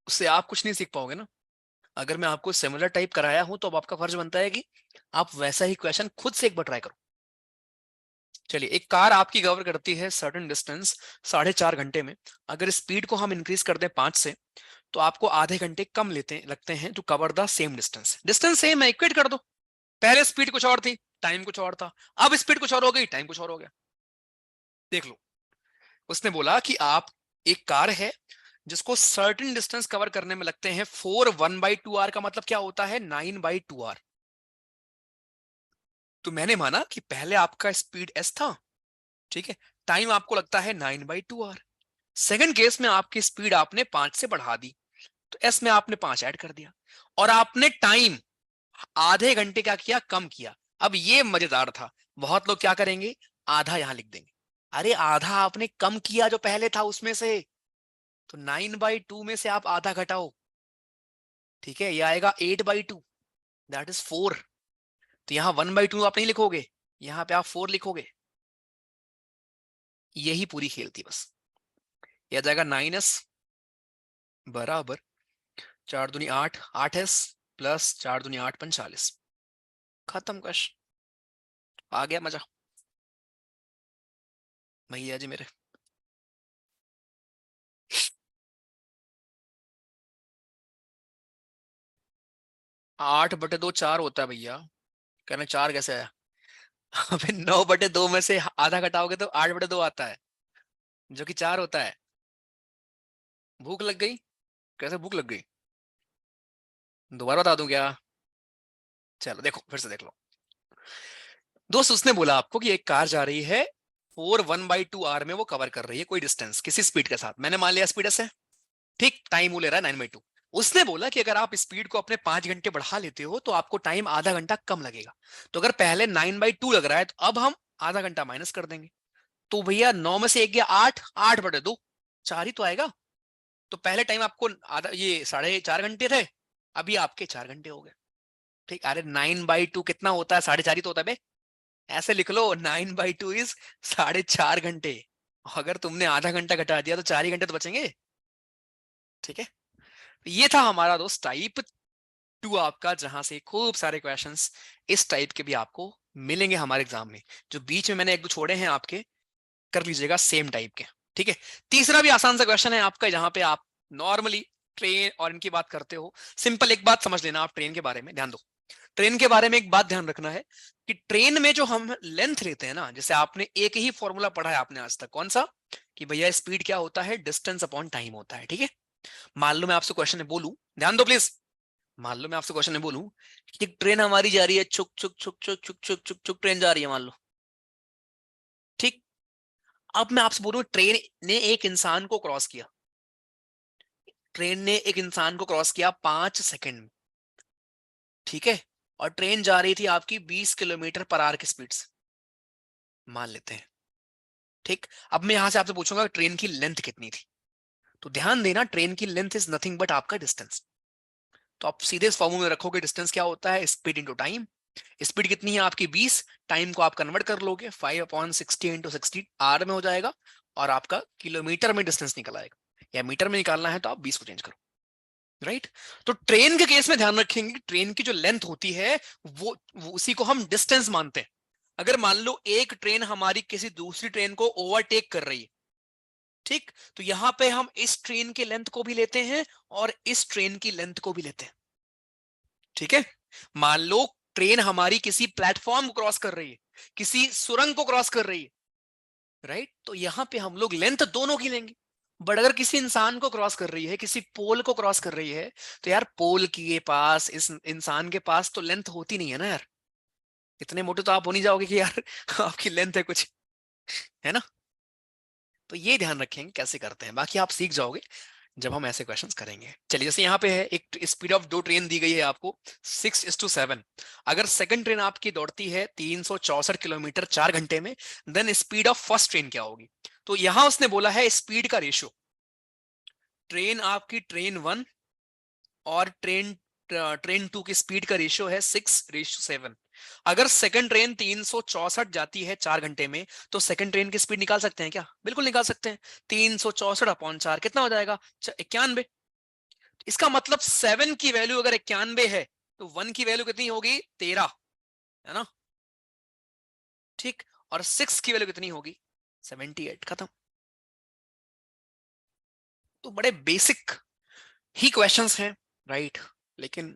उससे आप कुछ नहीं सीख पाओगे ना। अगर मैं आपको सिमिलर टाइप कराया हूं तो अब आपका फर्ज बनता है कि आप वैसा ही क्वेश्चन खुद से एक बार ट्राई करो। चलिए, एक कार आपकी कवर करती है सर्टेन डिस्टेंस 4.5 घंटे में। अगर स्पीड को हम इंक्रीज कर दें 5 से तो आपको आधे घंटे कम लगते हैं to cover the same distance. Distance same है, इक्वेट कर दो। पहले स्पीड कुछ और थी, टाइम कुछ और था, अब स्पीड कुछ और हो गई, टाइम कुछ और हो गया। देख लो, उसने बोला कि आप, एक कार है जिसको सर्टेन डिस्टेंस कवर करने में लगते हैं 4 1/2 आवर, का मतलब क्या होता है 9/2 आवर। तो मैंने माना कि पहले आपका स्पीड एस था, ठीक है, टाइम आपको लगता है 9/2 आवर। सेकंड केस में आपकी स्पीड आपने 5 से बढ़ा दी, तो एस में आपने 5 ऐड कर दिया, और आपने टाइम आधे घंटे क्या किया, कम किया। अब ये मजेदार था, बहुत लोग क्या करेंगे, आधा यहां लिख देंगे। अरे आधा आपने कम किया जो पहले था उसमें से, तो 9/2 में से आप आधा घटाओ, ठीक है, ये आएगा 8/2, दैट इज 4। तो यहां 1/2 आप नहीं लिखोगे, यहां पे आप 4 लिखोगे। यही पूरी खेल थी बस। यह आ जाएगा 9s बराबर 4 दूनी 8, 8s प्लस 4 दूनी 8 45। खत्म क्वेश्चन, आ गया मजा भैया जी मेरे। 8/2 4 होता है भैया, कहना 4 कैसे आया। अबे 9/2 में से आधा घटाओगे तो 8/2 आता है, जो कि 4 होता है। भूख लग गई, कैसे भूख लग गई, दोबारा बता दूं क्या। चलो देखो, फिर से देख लो दोस्त। उसने बोला आपको कि एक कार जा रही है 4 1/2 आवर में, वो कवर कर रही है कोई डिस्टेंस किसी स्पीड के साथ। मैंने मान लिया स्पीड से, ठीक, टाइम वो ले रहा है 9/2। उसने बोला कि अगर आप स्पीड को अपने 5 घंटे बढ़ा लेते हो तो आपको टाइम आधा घंटा कम लगेगा। तो अगर पहले 9/2 लग रहा है तो अब हम आधा घंटा माइनस कर देंगे। तो भैया 9 में से 1 गया 8, 8/2 4 ही तो आएगा। तो पहले टाइम आपको आधा, ये 4.5 घंटे थे, अभी आपके 4 घंटे हो गए, ठीक, अरे 9/2 कितना होता है? 4.5 ही तो होता है बे। ऐसे लिख लो, 9/2 इज 4.5 घंटे। अगर तुमने आधा घंटा घटा दिया तो 4 ही घंटे तो बचेंगे। ठीक है, ये था हमारा दोस्त टाइप 2 आपका, जहां से खूब सारे क्वेश्चंस इस टाइप के भी आपको मिलेंगे हमारे एग्जाम में। जो बीच में मैंने 1-2 छोड़े हैं आपके, कर लीजिएगा सेम टाइप के। ठीक है, तीसरा भी आसान सा क्वेश्चन है आपका, जहां पे आप नॉर्मली ट्रेन और इनकी बात करते हो। सिंपल एक बात समझ लेना आप ट्रेन के बारे में, ध्यान दो। ट्रेन के बारे में एक बात ध्यान रखना है कि ट्रेन में जो हम लेंथ लेते हैं ना, जैसे आपने एक ही फॉर्मूला पढ़ा है आपने आज तक, कौन सा? कि भैया स्पीड क्या होता है? डिस्टेंस अपॉन टाइम होता है। ठीक है, मान लो मैं आपसे क्वेश्चन में बोलूं, ध्यान दो प्लीज, मान लो मैं आपसे क्वेश्चन में बोलूं कि ट्रेन हमारी जा रही है, छुक छुक छुक छुक छुक छुक छुक छुक ट्रेन जा रही है, मान लो। ठीक, अब मैं आपसे बोलूं ट्रेन ने एक इंसान को क्रॉस किया, ट्रेन ने एक इंसान को क्रॉस किया 5 सेकंड में। ठीक है, और ट्रेन जा रही थी आपकी 20 किलोमीटर पर आवर की स्पीड से, मान लेते हैं। ठीक, अब मैं यहां से आपसे पूछूंगा ट्रेन की लेंथ कितनी थी। तो ध्यान देना, ट्रेन की लेंथ इज नथिंग बट आपका डिस्टेंस। तो आप सीधे इस फॉर्मूले में रखोगे, डिस्टेंस क्या होता है? Speed into time. स्पीड कितनी है आपकी? 20। टाइम को आप कन्वर्ट कर लोगे, 5/60 इंटू 60 आर में हो जाएगा, और आपका किलोमीटर में डिस्टेंस निकल आएगा। या मीटर में निकालना है तो आप 20 को चेंज करो। राइट, तो ट्रेन के केस में ध्यान रखेंगे, ट्रेन की जो लेंथ होती है वो उसी को हम डिस्टेंस मानते हैं। अगर मान लो एक ट्रेन हमारी किसी दूसरी ट्रेन को ओवरटेक कर रही है, ठीक, तो यहां पे हम इस ट्रेन की लेंथ को भी लेते हैं और इस ट्रेन की लेंथ को भी लेते हैं। ठीक है, मान लो ट्रेन हमारी किसी प्लेटफॉर्म को क्रॉस कर रही है, किसी सुरंग को क्रॉस कर रही है, राइट, तो यहां पे हम लोग लेंथ दोनों की लेंगे। बट अगर किसी इंसान को क्रॉस कर रही है, किसी पोल को क्रॉस कर रही है, तो यार पोल के पास, इस इंसान के पास तो लेंथ होती नहीं है ना यार। इतने मोटे तो आप हो नहीं जाओगे कि यार आपकी लेंथ है कुछ, है ना। तो ये ध्यान रखेंगे कैसे करते हैं, बाकी आप सीख जाओगे जब हम ऐसे क्वेश्चंस करेंगे। चलिए, जैसे यहाँ पे है एक स्पीड ऑफ 2 ट्रेन दी गई है आपको 6:7। अगर सेकंड ट्रेन आपकी दौड़ती है 364 किलोमीटर 4 घंटे में, then speed of first train क्या होगी? तो यहां उसने बोला है स्पीड का रेशियो। ट्रेन आपकी ट्रेन 1 और ट्रेन 2 की स्पीड का रेशियो है 6:7। अगर सेकंड ट्रेन 364 जाती है 4 घंटे में, तो सेकंड ट्रेन की स्पीड निकाल सकते हैं क्या? बिल्कुल निकाल सकते हैं। 364/4 कितना हो जाएगा? 91। इसका मतलब 7 की वैल्यू अगर 91 है, तो 1 की वैल्यू कितनी होगी? 13, है ना। ठीक, और 6 की वैल्यू कितनी होगी? 78। खत्म। तो बड़े बेसिक ही क्वेश्चंस हैं, राइट, लेकिन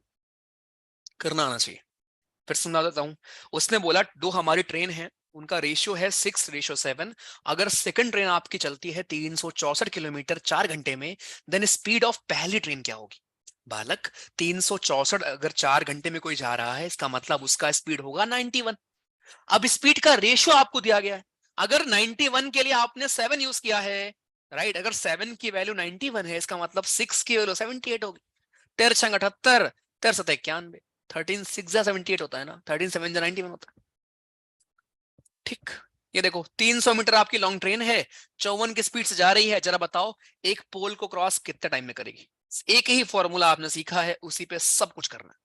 करना आना चाहिए। फिर समझा देता हूं। उसने बोला दो हमारी ट्रेन है, उनका रेशियो है 6:7। अगर सेकंड ट्रेन आपकी चलती है 364 किलोमीटर 4 घंटे में, देन स्पीड ऑफ पहली ट्रेन क्या होगी? बालक, 364 अगर 4 घंटे में कोई जा रहा है, इसका मतलब उसका स्पीड होगा 91। अब स्पीड का रेशियो आपको दिया गया है। अगर 91 के लिए आपने 7 यूज किया है, राइट, अगर 7 की वैल्यू 91 है, इसका मतलब 6 की वैल्यू 78 होगी। 13 78, 13 91, 13 6 78 होता है ना, 13 7 91 होता है। ठीक, ये देखो 300 मीटर आपकी लॉन्ग ट्रेन है, 54 की स्पीड से जा रही है। जरा बताओ एक पोल को क्रॉस कितने टाइम में करेगी? एक ही फॉर्मूला आपने सीखा है, उसी पे सब कुछ करना है।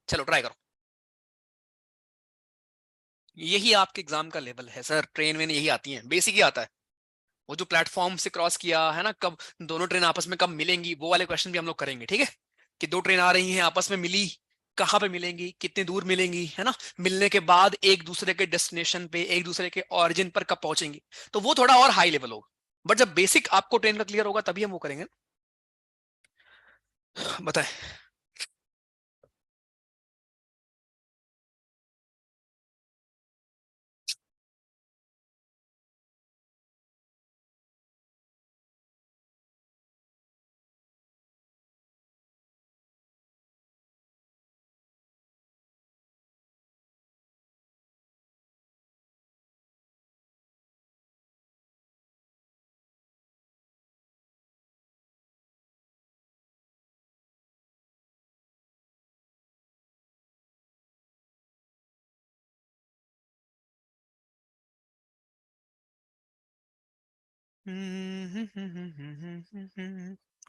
चलो ट्राई करो। यही आपके एग्जाम का लेवल है सर, ट्रेन में यही आती है, बेसिक ही आता है। वो जो प्लेटफॉर्म से क्रॉस किया है ना, कब दोनों ट्रेन आपस में कब मिलेंगी, वो वाले क्वेश्चन भी हम लोग करेंगे। ठीक है, कि दो ट्रेन आ रही हैं, आपस में मिली, कहां पे मिलेंगी, कितनी दूर मिलेंगी, है ना, मिलने के बाद एक दूसरे के डेस्टिनेशन पे, एक दूसरे के ऑरिजिन पर कब पहुंचेंगी। तो वो थोड़ा और हाई लेवल होगा, बट जब बेसिक आपको ट्रेन का क्लियर होगा तभी हम वो करेंगे। बताए।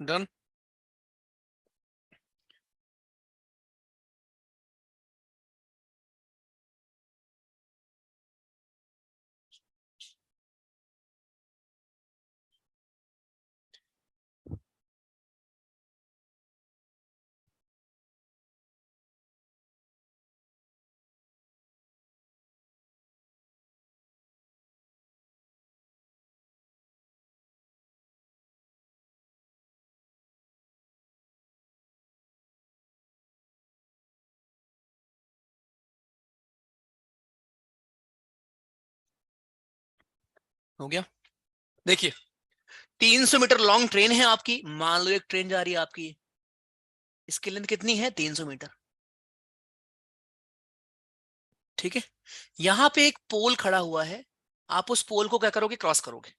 डन। हो गया। देखिए 300 मीटर लॉन्ग ट्रेन है आपकी, मान लो एक ट्रेन जा रही है आपकी, इसकी लेंथ कितनी है 300 मीटर, ठीक है। यहां पे एक पोल खड़ा हुआ है, आप उस पोल को क्या करोगे, क्रॉस करोगे,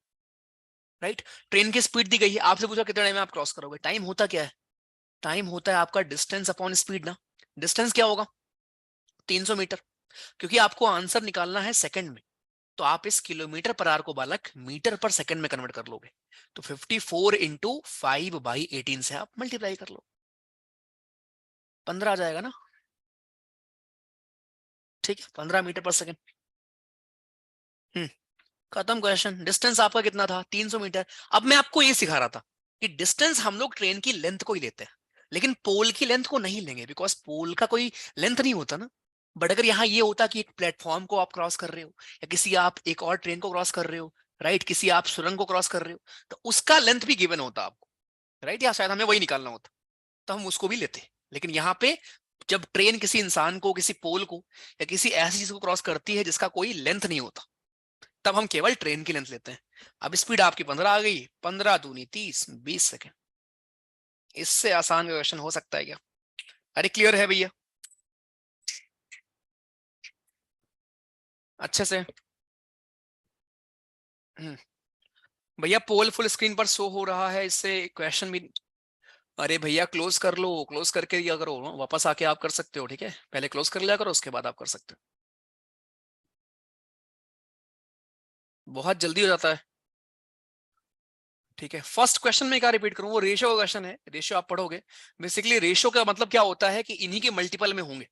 राइट। ट्रेन की स्पीड दी गई है, आपसे पूछा कितने टाइम में आप क्रॉस करोगे। टाइम होता क्या है, टाइम होता है आपका डिस्टेंस अपॉन स्पीड ना। डिस्टेंस क्या होगा 300 मीटर, क्योंकि आपको आंसर निकालना है सेकंड में, तो आप इस किलोमीटर पर आवर को बालक मीटर पर सेकंड में कन्वर्ट कर लोगे। तो 54 इंटू 5/18 से आप मल्टीप्लाई कर लो, 15 आ जाएगा ना, ठीक है, 15 मीटर पर सेकंड। खत्म क्वेश्चन। डिस्टेंस आपका कितना था 300 मीटर। अब मैं आपको ये सिखा रहा था कि डिस्टेंस हम लोग ट्रेन की लेंथ को ही लेते हैं, लेकिन पोल की लेंथ को नहीं लेंगे, बिकॉज पोल का कोई लेंथ नहीं होता ना। बट अगर यहाँ ये होता कि एक प्लेटफॉर्म को आप क्रॉस कर रहे हो, या किसी आप एक और ट्रेन को क्रॉस कर रहे हो, राइट, किसी आप सुरंग को क्रॉस कर रहे हो, तो उसका लेंथ भी गिवन होता आपको, राइट, या शायद हमें वही निकालना होता, तो हम उसको भी लेते। लेकिन यहाँ पे जब ट्रेन किसी इंसान को, किसी पोल को, या किसी ऐसी चीज को क्रॉस करती है जिसका कोई लेंथ नहीं होता, तब हम केवल ट्रेन की लेंथ लेते हैं। अब स्पीड आपकी 15 आ गई, 15 दूनी 30, 20 सेकेंड। इससे आसान क्वेश्चन हो सकता है क्या? अरे क्लियर है भैया अच्छे से? भैया पोल फुल स्क्रीन पर शो हो रहा है, इससे क्वेश्चन भी। अरे भैया क्लोज कर लो, क्लोज करके दिया करो, वापस आके आप कर सकते हो, ठीक है, पहले क्लोज कर लिया करो, उसके बाद आप कर सकते हो, बहुत जल्दी हो जाता है, ठीक है। फर्स्ट क्वेश्चन में क्या रिपीट करूं, वो रेशियो का क्वेश्चन है, रेशियो आप पढ़ोगे। बेसिकली रेशियो का मतलब क्या होता है कि इन्हीं के मल्टीपल में होंगे।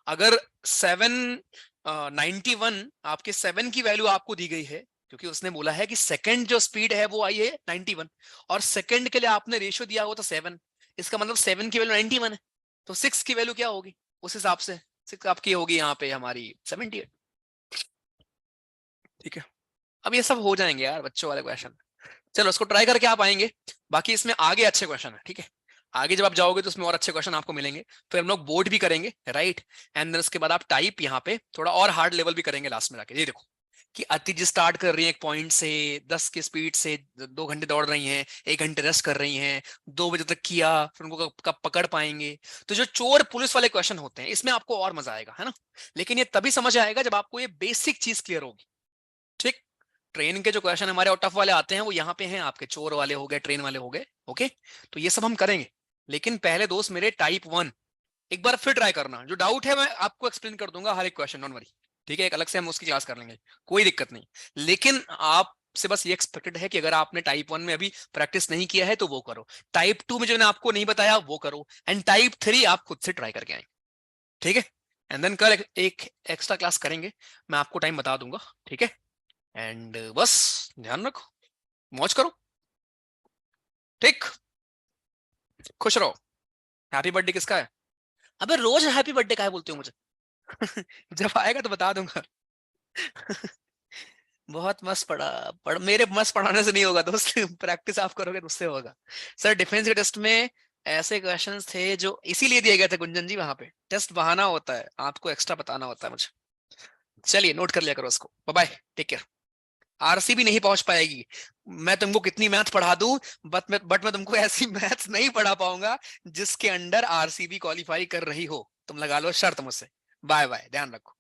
अगर 791 आपके 7 की वैल्यू आपको दी गई है, क्योंकि उसने बोला है कि सेकंड जो स्पीड है वो आई है 91, और सेकंड के लिए आपने रेशियो दिया हुआ था 7, इसका मतलब 7 की वैल्यू 91 है, तो 6 की वैल्यू क्या होगी उस हिसाब से, 6 आपकी होगी यहाँ पे हमारी 78, ठीक है। अब ये सब हो जाएंगे यार बच्चों वाले क्वेश्चन, चलो उसको ट्राई करके आप आएंगे। बाकी इसमें आगे अच्छे क्वेश्चन है, ठीक है, आगे जब आप जाओगे तो उसमें और अच्छे क्वेश्चन आपको मिलेंगे, फिर हम लोग बोर्ड भी करेंगे, राइट। एंड देन उसके बाद आप टाइप यहाँ पे थोड़ा और हार्ड लेवल भी करेंगे लास्ट में जाके। ये देखो कि अति जी स्टार्ट कर रही है एक पॉइंट से 10 की स्पीड से, 2 घंटे दौड़ रही हैं, 1 घंटे रेस्ट कर रही हैं, 2 बजे तक किया, फिर उनको कब पकड़ पाएंगे। तो जो चोर पुलिस वाले क्वेश्चन होते हैं इसमें आपको और मजा आएगा, है ना। लेकिन ये तभी समझ आएगा जब आपको ये बेसिक चीज क्लियर होगी, ठीक। ट्रेन के जो क्वेश्चन हमारे टफ वाले आते हैं वो यहाँ पे हैं, आपके चोर वाले हो गए, ट्रेन वाले हो गए, ओके। तो ये सब हम करेंगे, लेकिन पहले दोस्त मेरे टाइप 1 एक बार फिर ट्राई करना। जो डाउट है मैं आपको एक्सप्लेन कर दूंगा हर एक क्वेश्चन, डोंट वरी, ठीक है, एक अलग से हम उसकी क्लास कर लेंगे, कोई दिक्कत नहीं। लेकिन आप से बस ये एक्सपेक्टेड है कि अगर आपने टाइप 1 में अभी प्रैक्टिस नहीं किया है तो वो करो, टाइप 2 में जो मैंने आपको नहीं बताया वो करो, एंड टाइप 3 आप खुद से ट्राई करके आए, ठीक है। एंड देन कल एक एक्स्ट्रा क्लास करेंगे, मैं आपको टाइम बता दूंगा, ठीक है। एंड बस ध्यान रखो, मौज करो, ठीक, खुश रहो। हैप्पी बर्थडे किसका है? अबे रोज हैप्पी बर्थडे का है बोलते हो मुझे जब आएगा तो बता दूंगा बहुत मस्त मेरे मस्त पढ़ाने से नहीं होगा दोस्त प्रैक्टिस आप करोगे तो उससे होगा। सर डिफेंस के टेस्ट में ऐसे क्वेश्चंस थे जो इसीलिए दिए गए थे गुंजन जी, वहां पे टेस्ट बहाना होता है, आपको एक्स्ट्रा बताना होता है मुझे। चलिए नोट कर लिया करो उसको, bye bye, take care. RCB नहीं पहुंच पाएगी, मैं तुमको कितनी मैथ पढ़ा दूं, बट मैं तुमको ऐसी मैथ नहीं पढ़ा पाऊंगा जिसके अंडर आरसीबी क्वालिफाई कर रही हो। तुम लगा लो शर्त मुझसे, बाय बाय, ध्यान रखो